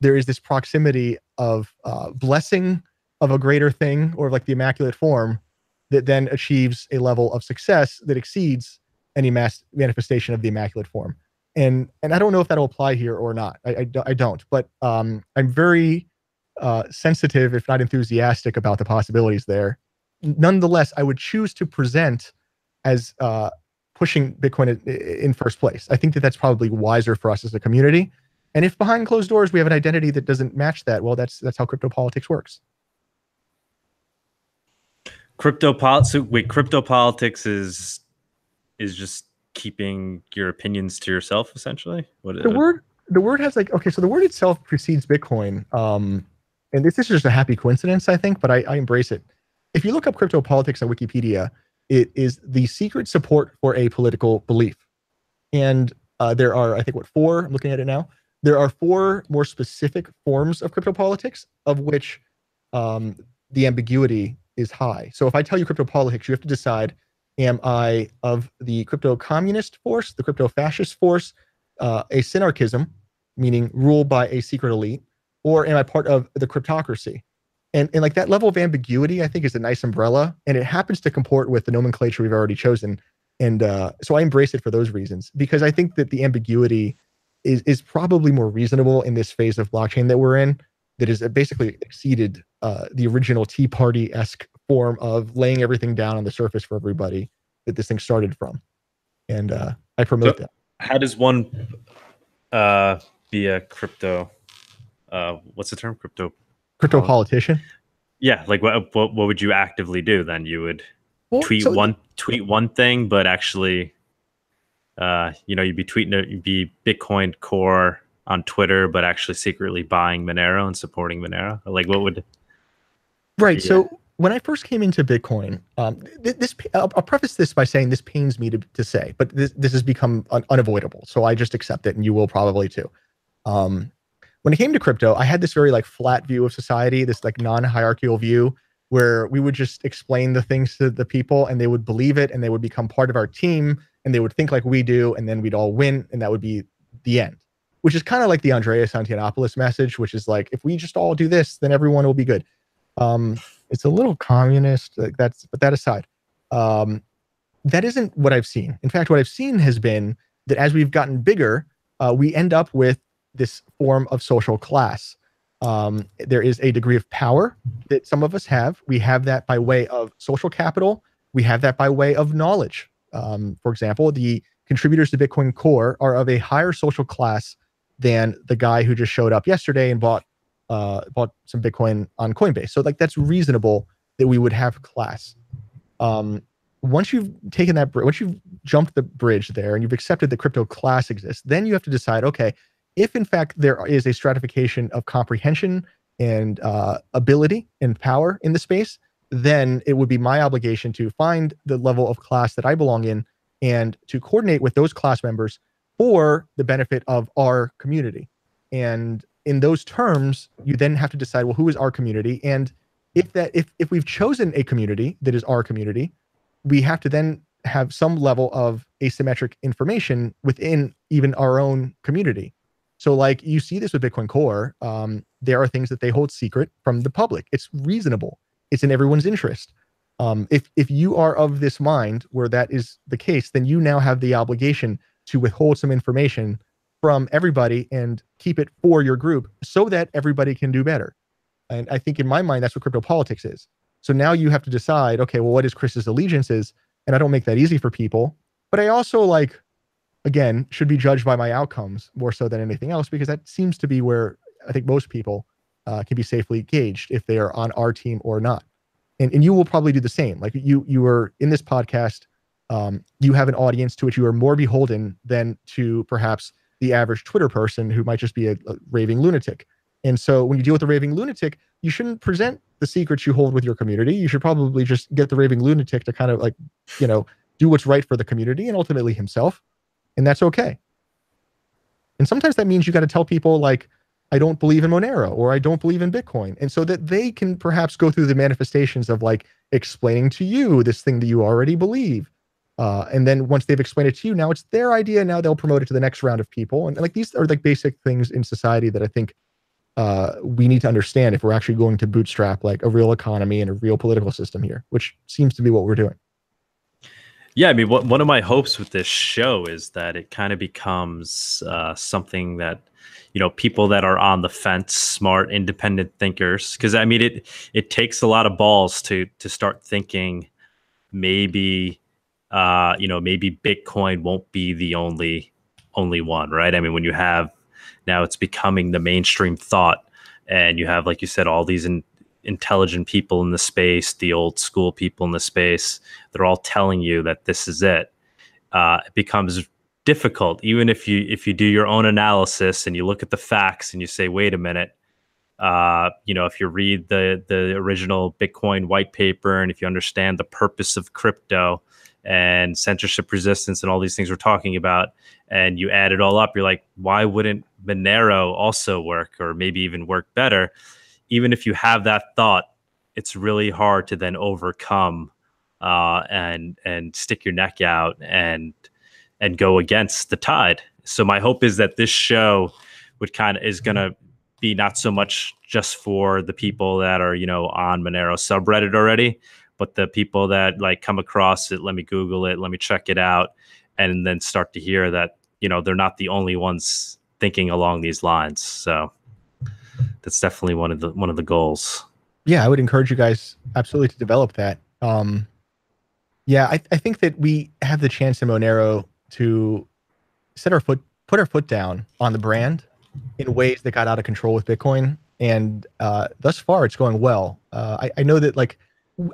there is this proximity of blessing of a greater thing or like the immaculate form that then achieves a level of success that exceeds any mass manifestation of the immaculate form. And I don't know if that'll apply here or not. I don't, but I'm very sensitive, if not enthusiastic, about the possibilities there. Nonetheless, I would choose to present as pushing Bitcoin in first place. I think that that's probably wiser for us as a community. And if behind closed doors we have an identity that doesn't match that, well, that's how crypto politics works. Crypto politics is just keeping your opinions to yourself, essentially. The word has like, okay, so the word itself precedes Bitcoin. And this is just a happy coincidence, I think, but I embrace it. If you look up crypto politics on Wikipedia, it is the secret support for a political belief. And there are, I think, four, I'm looking at it now. There are four more specific forms of crypto politics, of which the ambiguity is high. So if I tell you crypto politics, you have to decide, am I of the crypto communist force, the crypto fascist force, a synarchism, meaning ruled by a secret elite, or am I part of the cryptocracy? And like that level of ambiguity, I think, is a nice umbrella, and it happens to comport with the nomenclature we've already chosen. And so I embrace it for those reasons, because I think that the ambiguity is probably more reasonable in this phase of blockchain that we're in, that has basically exceeded the original Tea Party-esque form of laying everything down on the surface for everybody that this thing started from. And I promote that. How does one be a crypto? What's the term? Crypto politician? Yeah, like what would you actively do then? You would tweet one thing, but actually, you'd be you'd be Bitcoin Core on Twitter, but actually secretly buying Monero and supporting Monero. Like, what would? Right. So when I first came into Bitcoin, I'll preface this by saying this pains me to say, but this has become unavoidable. So I just accept it, and you will probably too. When it came to crypto, I had this very like flat view of society, this like non-hierarchical view where we would just explain the things to the people and they would believe it and they would become part of our team and they would think like we do, and then we'd all win, and that would be the end. Which is kind of like the Andreas Antonopoulos message, which is like, if we just all do this, then everyone will be good. It's a little communist, like but that aside, that isn't what I've seen. In fact, what I've seen has been that as we've gotten bigger, we end up with this form of social class. There is a degree of power that some of us have. We have that by way of social capital. We have that by way of knowledge. For example, the contributors to Bitcoin Core are of a higher social class than the guy who just showed up yesterday and bought some Bitcoin on Coinbase. So like that's reasonable that we would have class. Once you've taken that, once you've jumped the bridge there and you've accepted that crypto class exists, then you have to decide, okay, if in fact there is a stratification of comprehension and ability and power in the space, then it would be my obligation to find the level of class that I belong in and to coordinate with those class members for the benefit of our community. And in those terms, you then have to decide, well, who is our community? And if we've chosen a community that is our community, we have to then have some level of asymmetric information within even our own community. So like you see this with Bitcoin Core, there are things that they hold secret from the public. It's reasonable. It's in everyone's interest. If you are of this mind where that is the case, then you now have the obligation to withhold some information from everybody and keep it for your group so that everybody can do better. And I think in my mind, that's what crypto politics is. So now you have to decide, okay, well, what is Chris's allegiances? And I don't make that easy for people, but I also like, again, should be judged by my outcomes more so than anything else, because that seems to be where I think most people can be safely gauged if they are on our team or not. And you will probably do the same. Like you are in this podcast, you have an audience to which you are more beholden than to perhaps the average Twitter person who might just be a raving lunatic. And so when you deal with a raving lunatic, you shouldn't present the secrets you hold with your community. You should probably just get the raving lunatic to kind of like, do what's right for the community and ultimately himself. And that's okay. And sometimes that means you got to tell people like, I don't believe in Monero or I don't believe in Bitcoin. And so that they can perhaps go through the manifestations of like explaining to you this thing that you already believe. And then once they've explained it to you, now it's their idea. Now they'll promote it to the next round of people. And like these are like basic things in society that I think we need to understand if we're actually going to bootstrap like a real economy and a real political system here, which seems to be what we're doing. Yeah, I mean, one of my hopes with this show is that it kind of becomes something that, people that are on the fence, smart, independent thinkers, because I mean, it takes a lot of balls to start thinking maybe, maybe Bitcoin won't be the only one, right? I mean, when you have now it's becoming the mainstream thought, and you have, like you said, all these intelligent people in the space, the old school people in the space, they're all telling you that this is it. It becomes difficult, even if you do your own analysis and you look at the facts and you say, wait a minute, if you read the original Bitcoin white paper and if you understand the purpose of crypto and censorship resistance and all these things we're talking about, and you add it all up, you're like, why wouldn't Monero also work, or maybe even work better? Even if you have that thought, it's really hard to then overcome and stick your neck out and go against the tide. So my hope is that this show is going to be not so much just for the people that are, on Monero subreddit already, but the people that like come across it, let me Google it, let me check it out, and then start to hear that, they're not the only ones thinking along these lines. So that's definitely one of the goals. Yeah, I would encourage you guys absolutely to develop that. Yeah, I think that we have the chance in Monero to put our foot down on the brand in ways that got out of control with Bitcoin. And thus far, it's going well. I know that, like,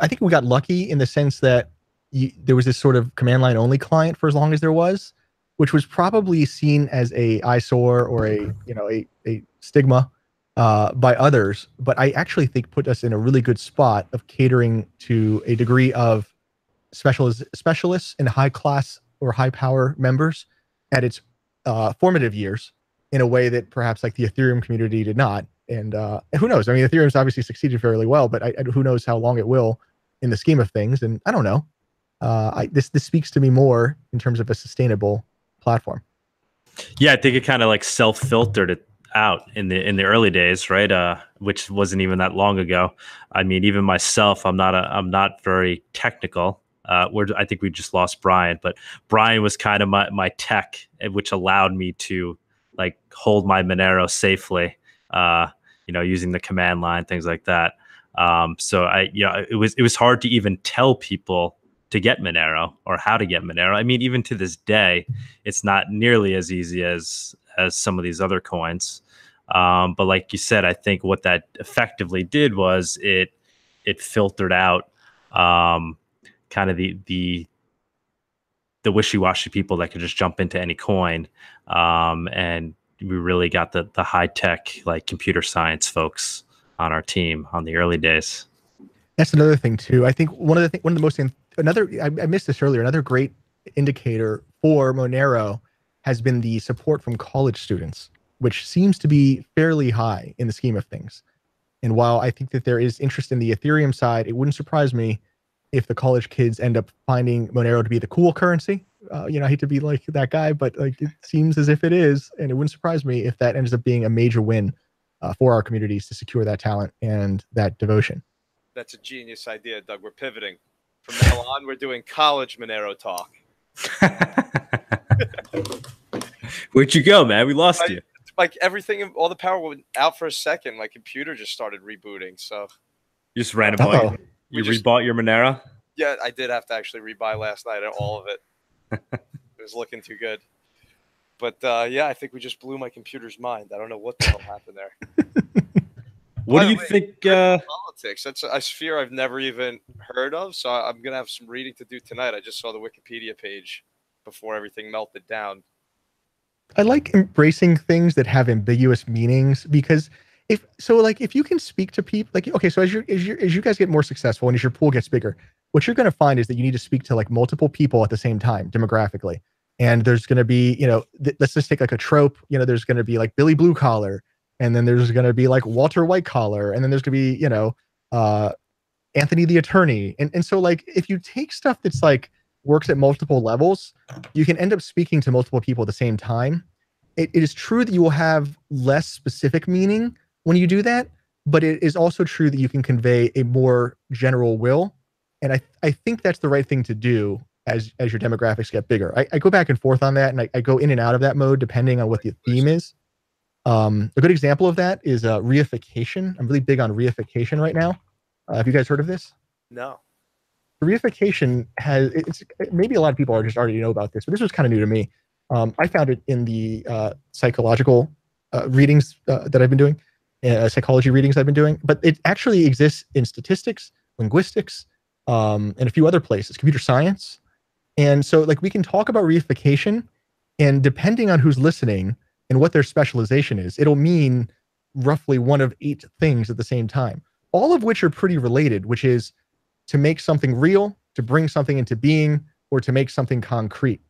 I think we got lucky in the sense that there was this sort of command line only client for as long as there was, which was probably seen as a eyesore or a stigma by others. But I actually think put us in a really good spot of catering to a degree of specialists and high class or high power members at its formative years in a way that perhaps like the Ethereum community did not. And who knows? I mean, Ethereum's obviously succeeded fairly well, but who knows how long it will in the scheme of things. And I don't know. This speaks to me more in terms of a sustainable platform. Yeah, I think it kind of like self-filtered it out in the early days, right? Which wasn't even that long ago. I mean, even myself, I'm not very technical. I think we just lost Brian, but Brian was kind of my tech, which allowed me to like hold my Monero safely, using the command line, things like that. So it was hard to even tell people to get Monero or how to get Monero. I mean, even to this day, it's not nearly as easy as some of these other coins. But like you said, I think what that effectively did was it filtered out kind of the wishy-washy people that could just jump into any coin, and we really got the high tech, like computer science folks on our team on the early days. That's another thing too. I think one of the most I missed this earlier. Another great indicator for Monero has been the support from college students, which seems to be fairly high in the scheme of things. And while I think that there is interest in the Ethereum side, it wouldn't surprise me if the college kids end up finding Monero to be the cool currency. I hate to be like that guy, but like it seems as if it is, and it wouldn't surprise me if that ends up being a major win for our communities to secure that talent and that devotion. That's a genius idea, Doug. We're pivoting. From now on, we're doing college Monero talk. Where'd you go, man? We lost you. Like everything, all the power went out for a second. My computer just started rebooting. So you just randomly rebought your Monero? Yeah, I did have to actually rebuy last night, all of it. It was looking too good. But yeah, I think we just blew my computer's mind. I don't know what the hell happened there. What do you think? Politics. That's a sphere I've never even heard of. So I'm going to have some reading to do tonight. I just saw the Wikipedia page before everything melted down. I like embracing things that have ambiguous meanings because if you can speak to people, like, okay, so as you guys get more successful and as your pool gets bigger, what you're going to find is that you need to speak to like multiple people at the same time demographically. And there's going to be, let's just take like a trope, there's going to be like Billy Blue Collar, and then there's going to be like Walter White Collar, and then there's going to be, Anthony the Attorney. And so like, if you take stuff that's like works at multiple levels, you can end up speaking to multiple people at the same time. It is true that you will have less specific meaning when you do that, but it is also true that you can convey a more general will. And I think that's the right thing to do as your demographics get bigger. I go back and forth on that, and I go in and out of that mode depending on what the theme is. A good example of that is reification. I'm really big on reification right now. Have you guys heard of this? No. Reification maybe a lot of people are just already know about this, but this was kind of new to me. I found it in the psychological readings that I've been doing, psychology readings I've been doing, but it actually exists in statistics, linguistics, and a few other places, computer science. And so like we can talk about reification, and depending on who's listening and what their specialization is, it'll mean roughly one of 8 things at the same time, all of which are pretty related, which is to make something real, to bring something into being, or to make something concrete.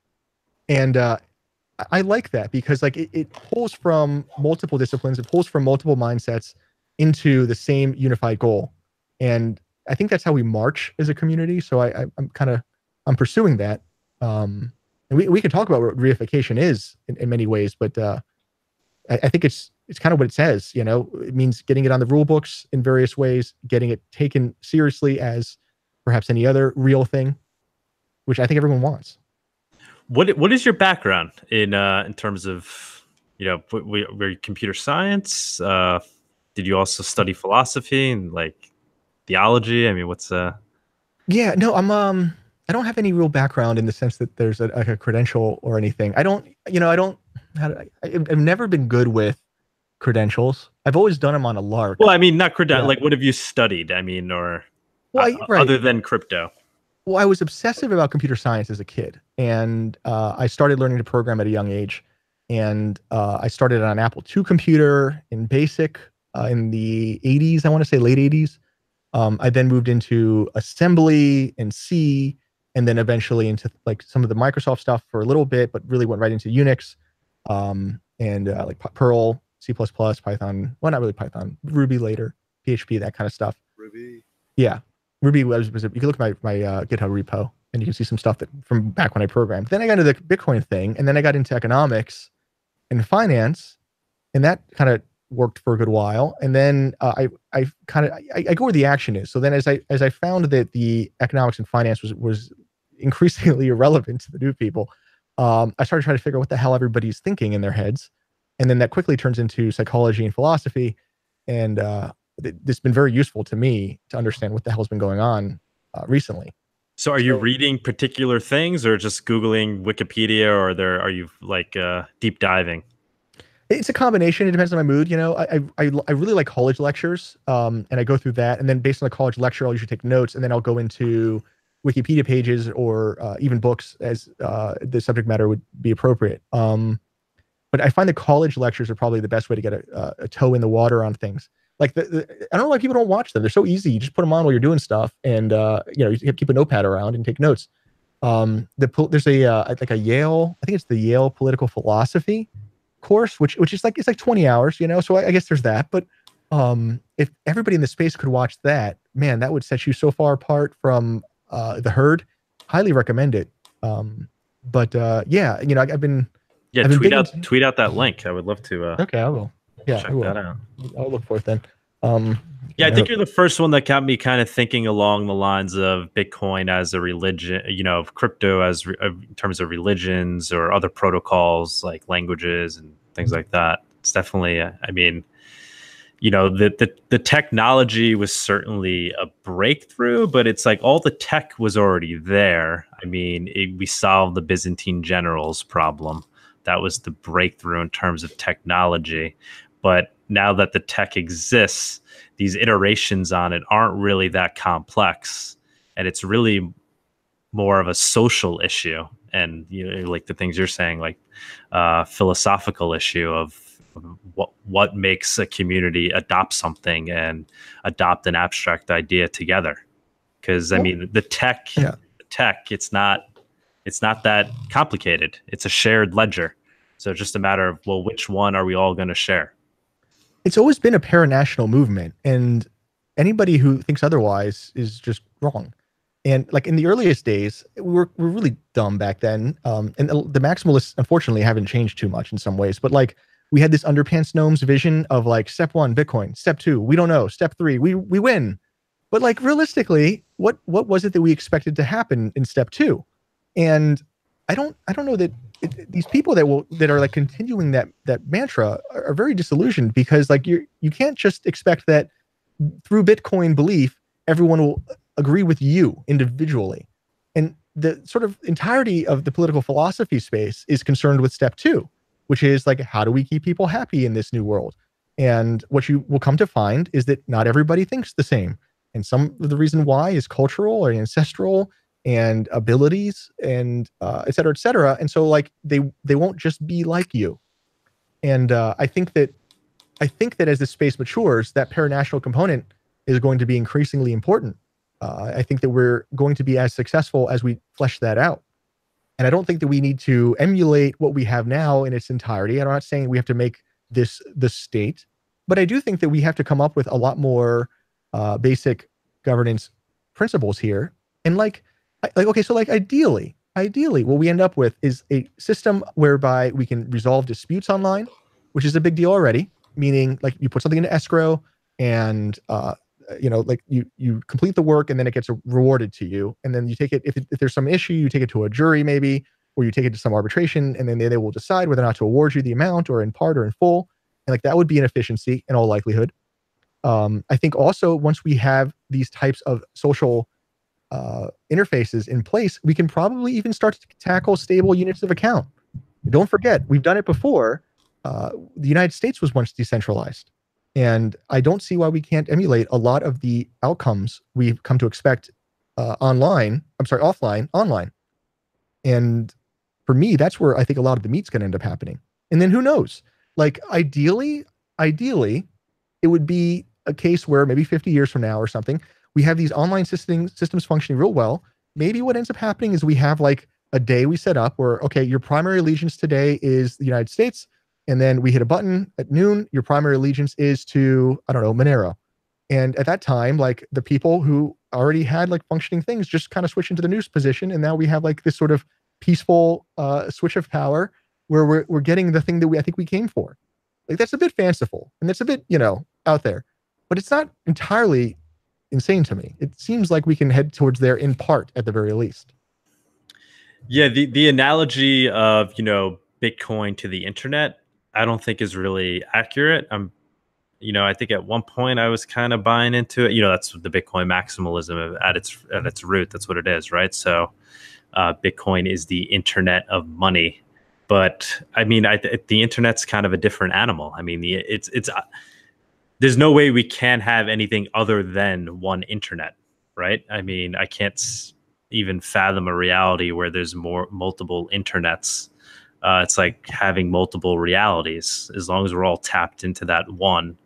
And I like that because like it pulls from multiple disciplines, it pulls from multiple mindsets into the same unified goal. And I think that's how we march as a community. So I'm pursuing that. And we can talk about what reification is in many ways, but I think it's kind of what it says. You know, it means getting it on the rule books in various ways, getting it taken seriously as perhaps any other real thing, which I think everyone wants. What is your background in terms of, you know, were you computer science? Did you also study philosophy and like theology? I mean, what's Yeah, no, I don't have any real background in the sense that there's like a credential or anything. I don't, you know, I don't. I've never been good with credentials. I've always done them on a lark. well, I mean, not credit. Yeah. Like, what have you studied? I mean, or Well, right. other than crypto? Well, I was obsessive about computer science as a kid, and I started learning to program at a young age. And I started on an Apple II computer in BASIC in the 80s, I want to say late 80s. I then moved into assembly and C, and then eventually into like some of the Microsoft stuff for a little bit, but really went right into Unix and like Perl, C++, Python. Well, not really Python, Ruby later, PHP, that kind of stuff. Ruby. Yeah. Ruby was you can look at my GitHub repo and you can see some stuff that from back when I programmed. Then I got into the Bitcoin thing, and then I got into economics and finance, and that kind of worked for a good while. And then I go where the action is. So then as I found that the economics and finance was increasingly irrelevant to the new people, I started trying to figure out what the hell everybody's thinking in their heads. And then that quickly turns into psychology and philosophy. And it's been very useful to me to understand what the hell's been going on recently. So are you reading particular things or just Googling Wikipedia, or are you like deep diving? It's a combination. It depends on my mood. You know, I really like college lectures, and I go through that. And then based on the college lecture, I'll usually take notes, and then I'll go into Wikipedia pages or even books as the subject matter would be appropriate. But I find the college lectures are probably the best way to get a toe in the water on things. Like I don't know why people don't watch them. They're so easy. You just put them on while you're doing stuff, and you know, you keep a notepad around and take notes. There's like a Yale, I think it's the Yale political philosophy course, which is like, it's like 20 hours, you know. So I guess there's that. But if everybody in the space could watch that, man, that would set you so far apart from the herd. Highly recommend it. But yeah, you know, I've been tweet out that link. I would love to. Okay, I will. Yeah, check that out. I'll look for it then. Yeah, I think you're the first one that got me kind of thinking along the lines of Bitcoin as a religion, you know, crypto as in terms of religions or other protocols like languages and things like that. It's definitely, I mean, you know, the technology was certainly a breakthrough, but it's like all the tech was already there. I mean, we solved the Byzantine generals problem. That was the breakthrough in terms of technology. But now that the tech exists, these iterations on it aren't really that complex, and it's really more of a social issue. And you know, like the things you're saying, like philosophical issue of what makes a community adopt something and adopt an abstract idea together. Because I mean, the tech, it's not that complicated. It's a shared ledger. So it's just a matter of, well, which one are we all going to share? It's always been a paranational movement, and anybody who thinks otherwise is just wrong. And like in the earliest days, we're really dumb back then. And the maximalists, unfortunately, haven't changed too much in some ways. But like we had this underpants gnomes vision of like step 1, Bitcoin, step 2, we don't know, step 3, we win. But like realistically, what was it that we expected to happen in step 2? And I don't know that these people that are like continuing that mantra are very disillusioned, because like you can't just expect that through Bitcoin belief everyone will agree with you individually. And the sort of entirety of the political philosophy space is concerned with step 2, which is like, how do we keep people happy in this new world? And what you will come to find is that not everybody thinks the same. And some of the reason why is cultural or ancestral and abilities and et cetera, et cetera. And so like they won't just be like you. And I think that as the space matures, that paranational component is going to be increasingly important. I think that we're going to be as successful as we flesh that out. And I don't think that we need to emulate what we have now in its entirety. I'm not saying we have to make this the state, but I do think that we have to come up with a lot more basic governance principles here. And okay, so like ideally, what we end up with is a system whereby we can resolve disputes online, which is a big deal already, meaning like you put something into escrow and you know, like you complete the work and then it gets rewarded to you. And then you take it, if there's some issue, you take it to a jury maybe, or you take it to some arbitration, and then they will decide whether or not to award you the amount or in part or in full. And like that would be an efficiency in all likelihood. I think also once we have these types of social interfaces in place, we can probably even start to tackle stable units of account. Don't forget, we've done it before. The United States was once decentralized. And I don't see why we can't emulate a lot of the outcomes we've come to expect offline, online. And for me, that's where I think a lot of the meat's going to end up happening. And then who knows? Like ideally, it would be a case where maybe 50 years from now or something, we have these online systems functioning real well. Maybe what ends up happening is we have like a day we set up where, okay, your primary allegiance today is the United States. And then we hit a button at noon, your primary allegiance is to, I don't know, Monero. And at that time, like the people who already had like functioning things just kind of switch into the news position. And now we have like this sort of peaceful switch of power where we're getting the thing that I think we came for. Like that's a bit fanciful and that's a bit, you know, out there, but it's not entirely insane to me. It seems like we can head towards there in part at the very least. Yeah, the analogy of, you know, Bitcoin to the internet, I don't think is really accurate. You know, I think at one point I was kind of buying into it. You know, that's the Bitcoin maximalism at its root. That's what it is, right? So Bitcoin is the internet of money. But I mean, the internet's kind of a different animal. I mean, there's no way we can have anything other than one internet, right? I mean, I can't even fathom a reality where there's multiple internets. It's like having multiple realities. As long as we're all tapped into that one,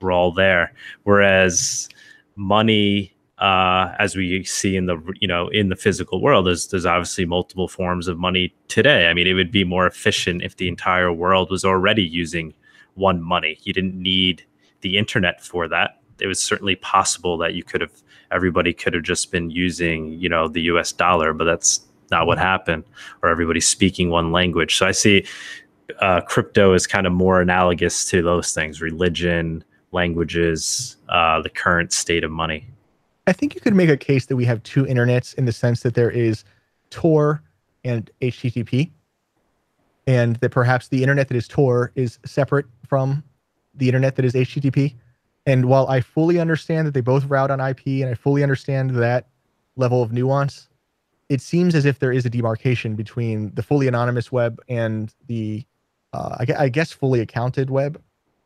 we're all there. Whereas money, as we see in the physical world, there's obviously multiple forms of money today. I mean, it would be more efficient if the entire world was already using one money. You didn't need the internet for that. It was certainly possible that everybody could have just been using, you know, the US dollar, but that's not what happened, or everybody speaking one language. So I see crypto is kind of more analogous to those things: religion, languages, the current state of money. I think you could make a case that we have two internets in the sense that there is Tor and HTTP, and that perhaps the internet that is Tor is separate from the internet that is HTTP. And while I fully understand that they both route on IP, and I fully understand that level of nuance, it seems as if there is a demarcation between the fully anonymous web and the, I guess, fully accounted web.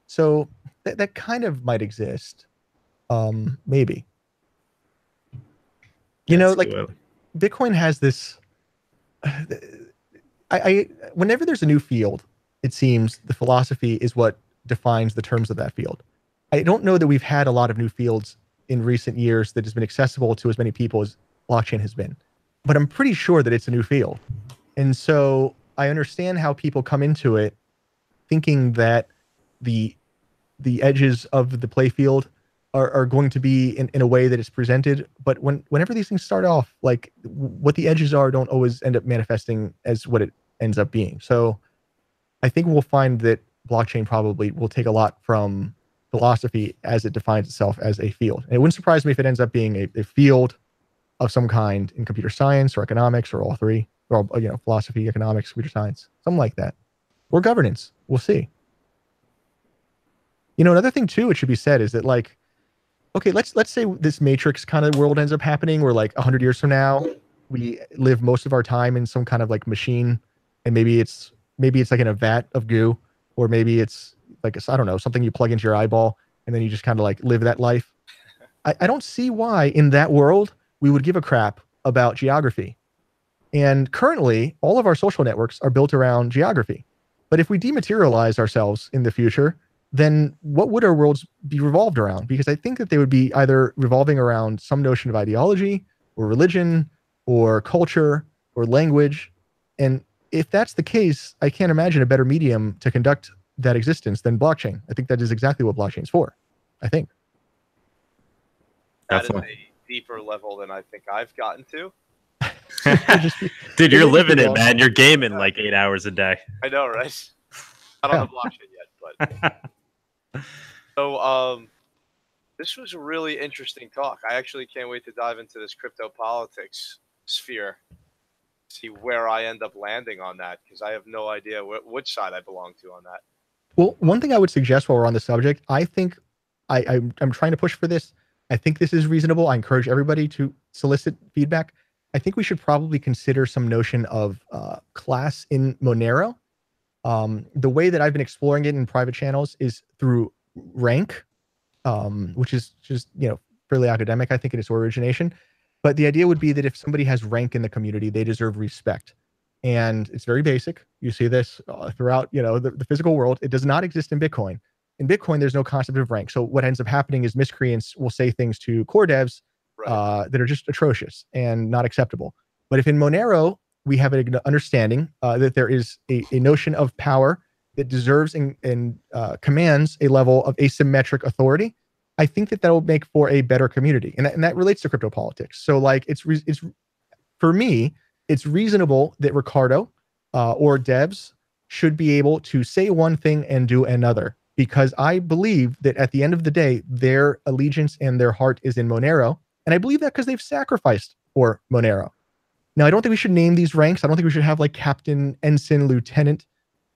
So that kind of might exist. Maybe. You know, like Bitcoin has this, whenever there's a new field, it seems the philosophy is what defines the terms of that field. I don't know that we've had a lot of new fields in recent years that has been accessible to as many people as blockchain has been, but I'm pretty sure that it's a new field. And so I understand how people come into it thinking that the edges of the play field are going to be in a way that is presented. But whenever these things start off, like what the edges are don't always end up manifesting as what it ends up being. So I think we'll find that blockchain probably will take a lot from philosophy as it defines itself as a field. And it wouldn't surprise me if it ends up being a field of some kind in computer science or economics or all three, or, you know, philosophy, economics, computer science, something like that, or governance. We'll see. You know, another thing too, it should be said is that, like, okay, let's say this matrix kind of world ends up happening where like 100 years from now, we live most of our time in some kind of like machine, and maybe it's like in a vat of goo, or maybe it's like, I don't know, something you plug into your eyeball and then you just kind of like live that life. I don't see why in that world we would give a crap about geography. And currently all of our social networks are built around geography. But if we dematerialize ourselves in the future, then what would our worlds be revolved around? Because I think that they would be either revolving around some notion of ideology or religion or culture or language. And if that's the case, I can't imagine a better medium to conduct that existence than blockchain. I think that is exactly what blockchain is for, I think. That is a deeper level than I think I've gotten to. Dude, you're living it, man. You're gaming like 8 hours a day. I know, right? Not on the blockchain yet, But this was a really interesting talk. I actually can't wait to dive into this crypto politics sphere, see where I end up landing on that, because I have no idea which side I belong to on that. Well, one thing I would suggest while we're on the subject, I think I'm trying to push for this. I think this is reasonable. I encourage everybody to solicit feedback. I think we should probably consider some notion of class in Monero. The way that I've been exploring it in private channels is through rank, which is just, fairly academic, I think, in its origination. But the idea would be that if somebody has rank in the community, they deserve respect. And it's very basic. You see this throughout, the physical world. It does not exist in Bitcoin. In Bitcoin, there's no concept of rank. So what ends up happening is miscreants will say things to core devs that are just atrocious and not acceptable. But if in Monero, we have an understanding that there is a notion of power that deserves and commands a level of asymmetric authority, I think that will make for a better community. And that relates to crypto politics. So like, it's for me, it's reasonable that Ricardo or devs should be able to say one thing and do another, because I believe that at the end of the day, their allegiance and their heart is in Monero. And I believe that because they've sacrificed for Monero. Now, I don't think we should name these ranks. I don't think we should have like captain, ensign, lieutenant.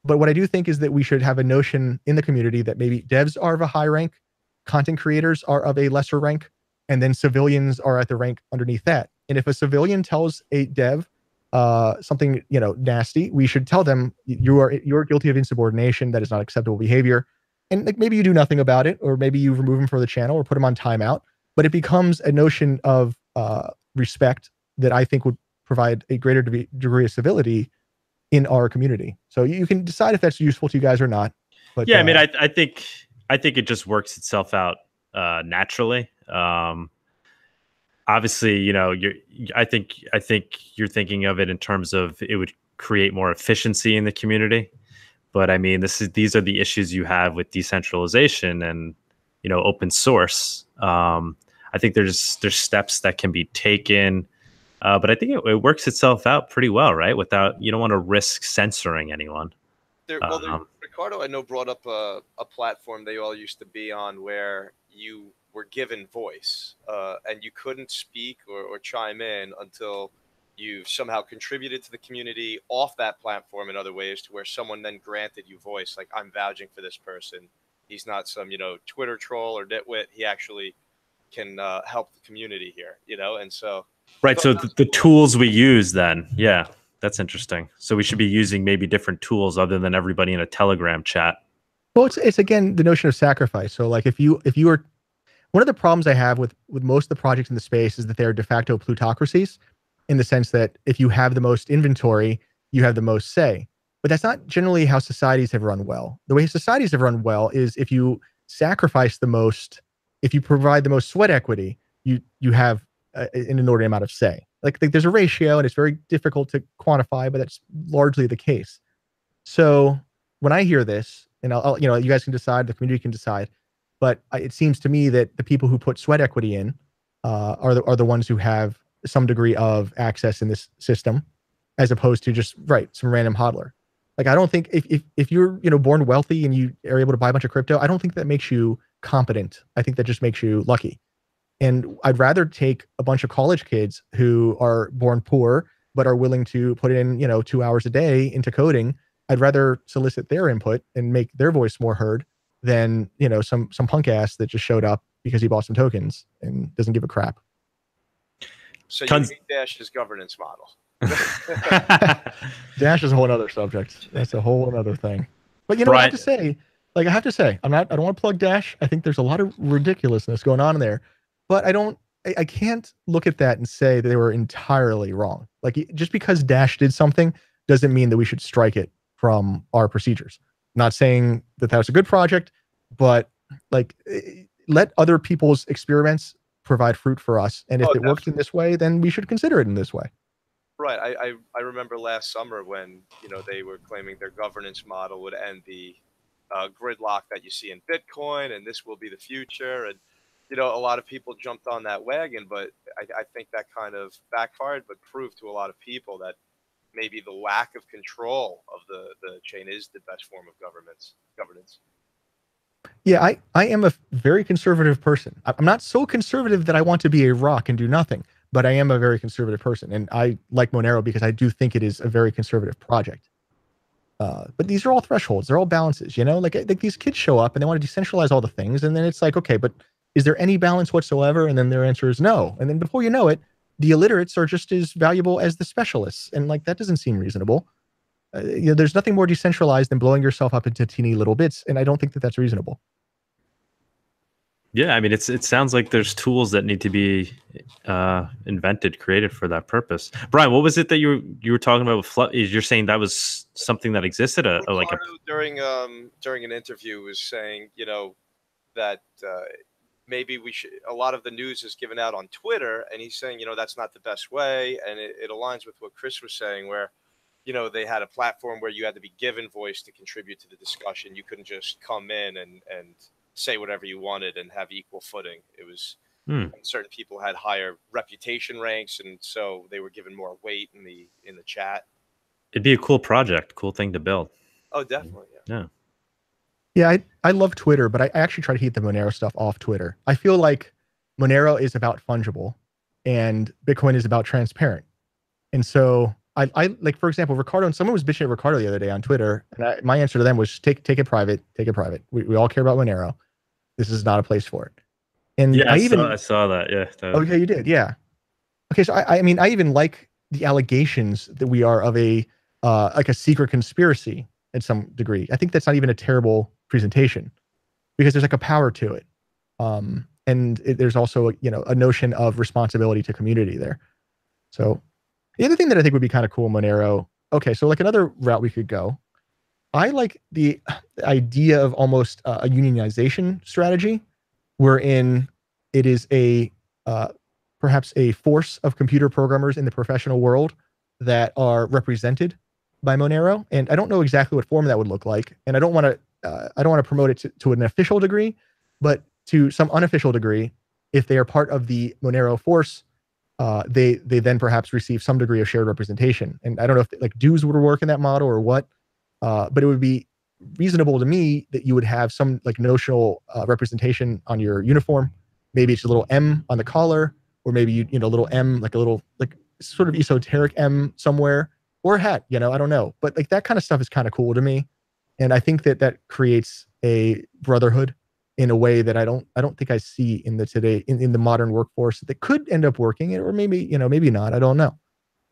But what I do think is that we should have a notion in the community that maybe devs are of a high rank, content creators are of a lesser rank, and then civilians are at the rank underneath that. And if a civilian tells a dev something nasty, we should tell them you're guilty of insubordination. That is not acceptable behavior. And like maybe you do nothing about it, or maybe you remove them from the channel or put them on timeout. But it becomes a notion of respect that I think would provide a greater degree of civility in our community. So you can decide if that's useful to you guys or not. But yeah, I mean, I think it just works itself out naturally. Obviously, I think you're thinking of it in terms of it would create more efficiency in the community. But I mean, these are the issues you have with decentralization and open source. I think there's steps that can be taken, but I think it works itself out pretty well, right? You don't want to risk censoring anyone. Ricardo, I know, brought up a platform they all used to be on where you were given voice and you couldn't speak or chime in until you somehow contributed to the community off that platform in other ways, to where someone then granted you voice. Like, I'm vouching for this person. He's not some, Twitter troll or nitwit. He actually can help the community here, and so. Right. So the tools we use then, yeah, that's interesting. So we should be using maybe different tools other than everybody in a Telegram chat. Well, it's again the notion of sacrifice. So like if you are, one of the problems I have with most of the projects in the space is that they're de facto plutocracies, in the sense that if you have the most inventory, you have the most say. But that's not generally how societies have run well. The way societies have run well is if you sacrifice the most, if you provide the most sweat equity, you have an inordinate amount of say. Like there's a ratio, and it's very difficult to quantify, but that's largely the case. So when I hear this, and I'll you guys can decide, the community can decide, but it seems to me that the people who put sweat equity in are the ones who have some degree of access in this system, as opposed to just some random hodler. Like, I don't think if you're born wealthy and you are able to buy a bunch of crypto, I don't think that makes you competent. I think that just makes you lucky. And I'd rather take a bunch of college kids who are born poor but are willing to put in 2 hours a day into coding. I'd rather solicit their input and make their voice more heard than some punk ass that just showed up because he bought some tokens and doesn't give a crap. So you hate Dash's governance model. Dash is a whole other subject. That's a whole other thing. But I have to say, I don't want to plug Dash. I think there's a lot of ridiculousness going on in there, but I can't look at that and say that they were entirely wrong. Like, just because Dash did something doesn't mean that we should strike it from our procedures. I'm not saying that was a good project, but let other people's experiments provide fruit for us. And if it works in this way, then we should consider it in this way. Right. I remember last summer when, they were claiming their governance model would end the gridlock that you see in Bitcoin, and this will be the future. And, a lot of people jumped on that wagon, but I think that kind of backfired, but proved to a lot of people that maybe the lack of control of the chain is the best form of governance. Yeah, I am a very conservative person. I'm not so conservative that I want to be a rock and do nothing, but I am a very conservative person. And I like Monero because I do think it is a very conservative project. But these are all thresholds. They're all balances, you know, like these kids show up and they want to decentralize all the things. And then it's like, okay, but is there any balance whatsoever? And then their answer is no. And then before you know it, the illiterates are just as valuable as the specialists. And like, that doesn't seem reasonable. You know, there's nothing more decentralized than blowing yourself up into teeny little bits. And I don't think that that's reasonable. Yeah, I mean, it sounds like there's tools that need to be invented, created for that purpose. Brian, what was it that you were talking about with you're saying that was something that existed, like a during an interview was saying, you know, that maybe we should. A lot of the news is given out on Twitter, and he's saying, you know, that's not the best way, and it aligns with what Chris was saying, where, you know, they had a platform where you had to be given voice to contribute to the discussion. You couldn't just come in and say whatever you wanted and have equal footing. It was certain people had higher reputation ranks, and so they were given more weight in the chat. It'd be a cool project, cool thing to build. Oh, definitely. Yeah. Yeah, I love Twitter, but I actually try to keep the Monero stuff off Twitter. I feel like Monero is about fungible and Bitcoin is about transparent. And so I like, for example, Ricardo, and someone was bitching at Ricardo the other day on Twitter. And my answer to them was take it private, take it private. We all care about Monero. This is not a place for it. And yeah, I saw that. Yeah. Okay, you did. Yeah. Okay. So I mean, I even like the allegations that we are of a like a secret conspiracy at some degree. I think that's not even a terrible presentation because there's like a power to it. And there's also, you know, a notion of responsibility to community there. So the other thing that I think would be kind of cool, Monero. Okay, so like another route we could go. I like the idea of almost a unionization strategy, wherein it is a perhaps a force of computer programmers in the professional world that are represented by Monero. And I don't know exactly what form that would look like, and I don't want to promote it to an official degree, but to some unofficial degree, if they are part of the Monero force, they then perhaps receive some degree of shared representation. And I don't know if like dues would work in that model or what, but it would be reasonable to me that you would have some like notional representation on your uniform. Maybe it's a little M on the collar, or maybe you know, a little M, like a little like sort of esoteric M somewhere, or a hat. You know, I don't know, but like that kind of stuff is kind of cool to me, and I think that that creates a brotherhood in a way that I don't think I see in the today in the modern workforce that could end up working, or maybe, you know, maybe not. I don't know,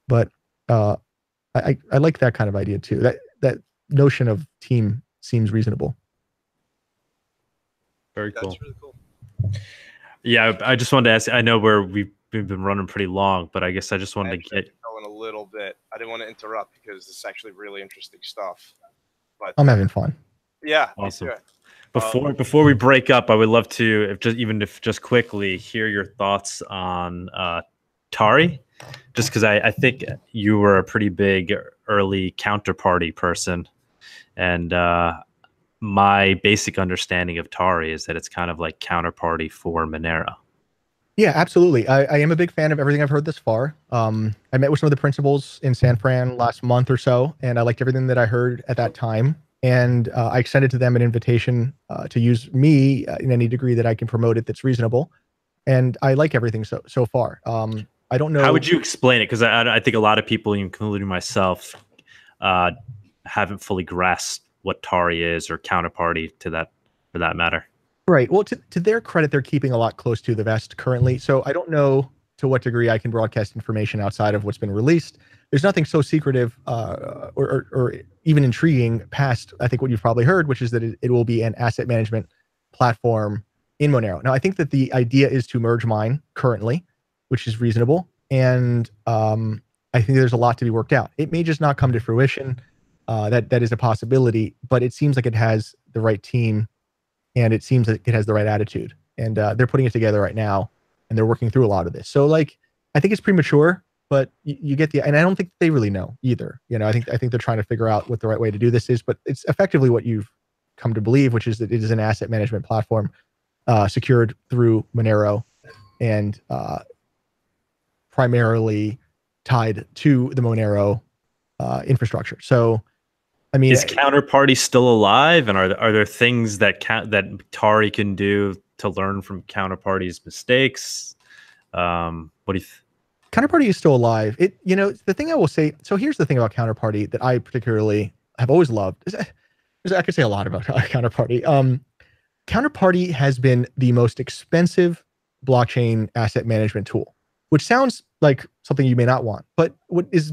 but I like that kind of idea too. That notion of team seems reasonable. Very cool. That's really cool. Yeah, I just wanted to ask. I know we've been running pretty long, but I guess I just wanted to get going a little bit. I didn't want to interrupt because it's actually really interesting stuff. But I'm having fun. Yeah, awesome. Before we break up, I would love to, if just quickly, hear your thoughts on Tari, just because I think you were a pretty big early counterparty person, and my basic understanding of Tari is that it's kind of like counterparty for Monero. Yeah, absolutely. I am a big fan of everything I've heard this far. I met with some of the principals in San Fran last month or so, and I liked everything that I heard at that time. And I extended to them an invitation to use me in any degree that I can promote it that's reasonable. And I like everything so far. I don't know. How would you explain it? Because I think a lot of people, including myself, haven't fully grasped what Tari is, or counterparty to that, for that matter. Right. Well, to their credit, they're keeping a lot close to the vest currently. So I don't know to what degree I can broadcast information outside of what's been released. There's nothing so secretive or even intriguing past, I think, what you've probably heard, which is that it will be an asset management platform in Monero. Now, I think that the idea is to merge mine currently, which is reasonable. And I think there's a lot to be worked out. It may just not come to fruition. That is a possibility, but it seems like it has the right team, and it seems like it has the right attitude. And they're putting it together right now, and they're working through a lot of this. So like, I think it's premature, but you get the, and I don't think they really know either. You know, I think they're trying to figure out what the right way to do this is, but it's effectively what you've come to believe, which is that it is an asset management platform secured through Monero and primarily tied to the Monero infrastructure. So I mean, is Counterparty still alive, and are there things that that Tari can do to learn from Counterparty's mistakes? What do you? Counterparty is still alive. The thing I will say. So here's the thing about Counterparty that I particularly have always loved. I could say a lot about Counterparty. Counterparty has been the most expensive blockchain asset management tool, which sounds like something you may not want, but what is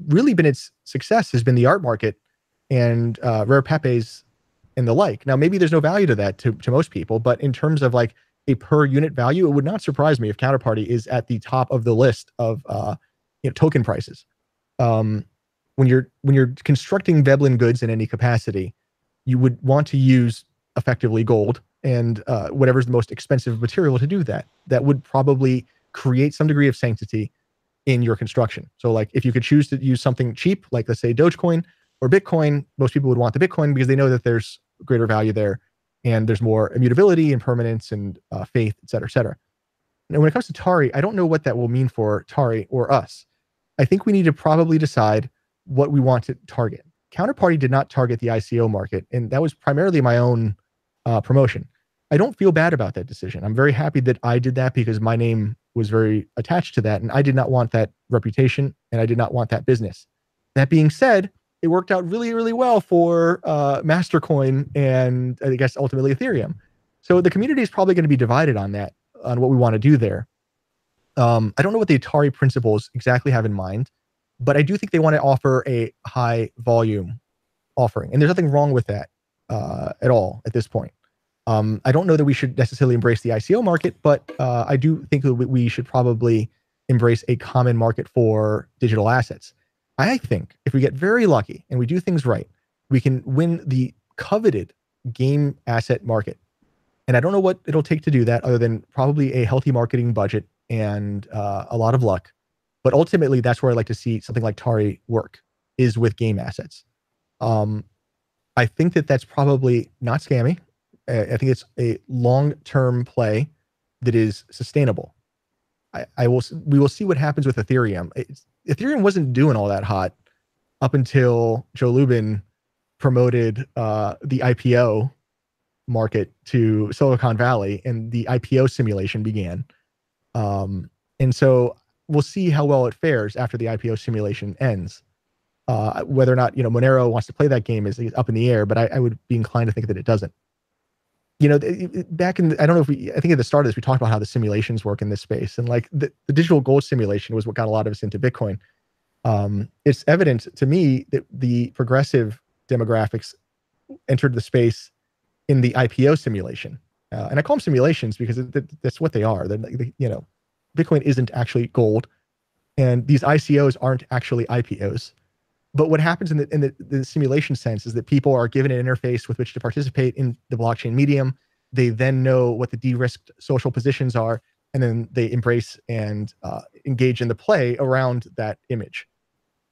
really been its success has been the art market and rare pepes and the like. Now, maybe there's no value to that to most people, but in terms of like a per unit value, it would not surprise me if Counterparty is at the top of the list of token prices. When you're constructing Veblen goods in any capacity, you would want to use effectively gold and whatever's the most expensive material to do that. That would probably create some degree of sanctity in your construction. So like if you could choose to use something cheap, like let's say Dogecoin or Bitcoin, most people would want the Bitcoin because they know that there's greater value there and there's more immutability and permanence and faith, et cetera, et cetera. Now, when it comes to Tari, I don't know what that will mean for Tari or us. I think we need to probably decide what we want to target. Counterparty did not target the ICO market, and that was primarily my own promotion. I don't feel bad about that decision. I'm very happy that I did that because my name was very attached to that, and I did not want that reputation, and I did not want that business. That being said, it worked out really, really well for Mastercoin and I guess ultimately Ethereum. So the community is probably going to be divided on that, on what we want to do there. I don't know what the Tari principles exactly have in mind, but I do think they want to offer a high volume offering. And there's nothing wrong with that at all at this point. I don't know that we should necessarily embrace the ICO market, but I do think that we should probably embrace a common market for digital assets. I think if we get very lucky and we do things right, we can win the coveted game asset market. And I don't know what it'll take to do that other than probably a healthy marketing budget and a lot of luck. But ultimately, that's where I like to see something like Tari work, is with game assets. I think that that's probably not scammy. I think it's a long-term play that is sustainable. We will see what happens with Ethereum. Ethereum wasn't doing all that hot up until Joe Lubin promoted the IPO market to Silicon Valley and the IPO simulation began. And so we'll see how well it fares after the IPO simulation ends. Whether or not, Monero wants to play that game is up in the air, but I would be inclined to think that it doesn't. Back in, I don't know if I think at the start of this, we talked about how the simulations work in this space. And like the digital gold simulation was what got a lot of us into Bitcoin. It's evident to me that the progressive demographics entered the space in the IPO simulation. And I call them simulations because that's what they are. Bitcoin isn't actually gold, and these ICOs aren't actually IPOs. But what happens in the simulation sense is that people are given an interface with which to participate in the blockchain medium. They then know what the de-risked social positions are, and then they embrace and engage in the play around that image.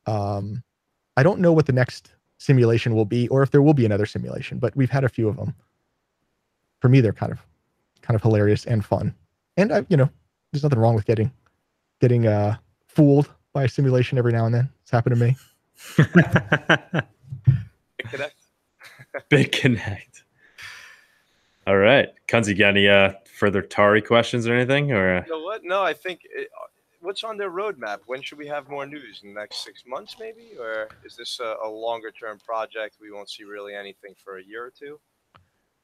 I don't know what the next simulation will be, or if there will be another simulation, but we've had a few of them. For me, they're kind of hilarious and fun. And there's nothing wrong with getting fooled by a simulation every now and then. It's happened to me. Big connect. Big connect. All right, Kunzi, got any further Tari questions or anything? Or you know what? No, I think what's on their roadmap? When should we have more news? In the next 6 months, maybe, or is this a longer term project? We won't see really anything for a year or two.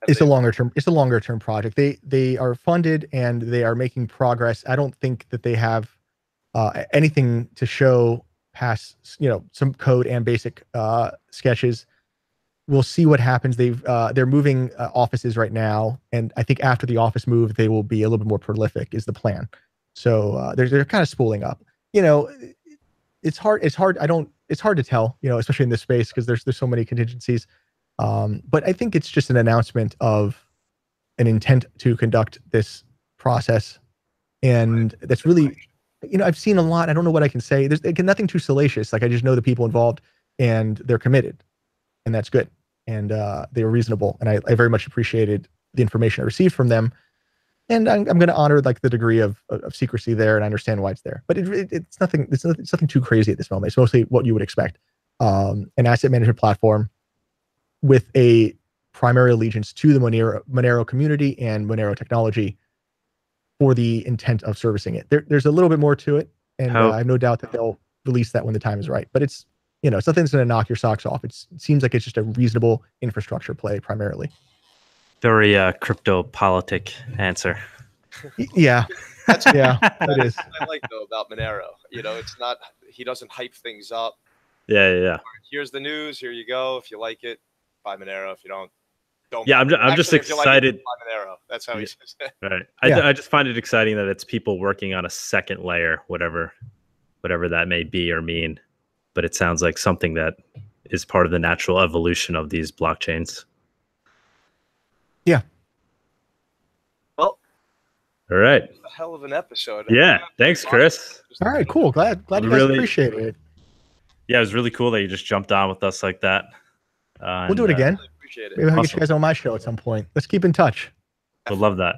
It's a longer term project. They are funded and they are making progress. I don't think that they have anything to show past some code and basic sketches. We'll see what happens. They're moving offices right now, and I think after the office move, they will be a little bit more prolific. Is the plan. So they're kind of spooling up. It's hard. It's hard to tell. Especially in this space because there's so many contingencies. But I think it's just an announcement of an intent to conduct this process, and that's really. I've seen a lot. I don't know what I can say. There's nothing too salacious. Like I just know the people involved, and they're committed, and that's good. And they were reasonable, and I very much appreciated the information I received from them. And I'm going to honor like the degree of secrecy there, and I understand why it's there. But it's nothing. It's nothing too crazy at this moment. It's mostly what you would expect. An asset management platform with a primary allegiance to the Monero community and Monero technology for the intent of servicing it. There's a little bit more to it, and I have no doubt that they'll release that when the time is right. But it's, you know, it's nothing that's going to knock your socks off. It seems like it's just a reasonable infrastructure play primarily. Very crypto politic answer. Yeah. It is. I like though about Monero. You know, it's not, he doesn't hype things up. Yeah. Here's the news. Here you go. If you like it, buy Monero. If you don't. Yeah, I'm just excited. Like it, buy Monero. That's how he says it. Right. I just find it exciting that it's people working on a second layer, whatever that may be or mean. But it sounds like something that is part of the natural evolution of these blockchains. Yeah. Well, all right. A hell of an episode. Yeah. Thanks, Chris. All right, cool. Glad you guys appreciated it. Yeah, it was really cool that you just jumped on with us like that. We'll do it again. Really appreciate it. Maybe I'll get you guys on my show at some point. Let's keep in touch. We'll love that.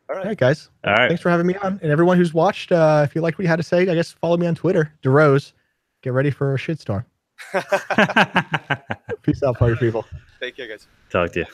All right, guys. All right. Thanks for having me on. And everyone who's watched, if you liked what you had to say, I guess follow me on Twitter, DeRose. Get ready for a shitstorm. Peace out, party people. Take care, guys. Talk to you.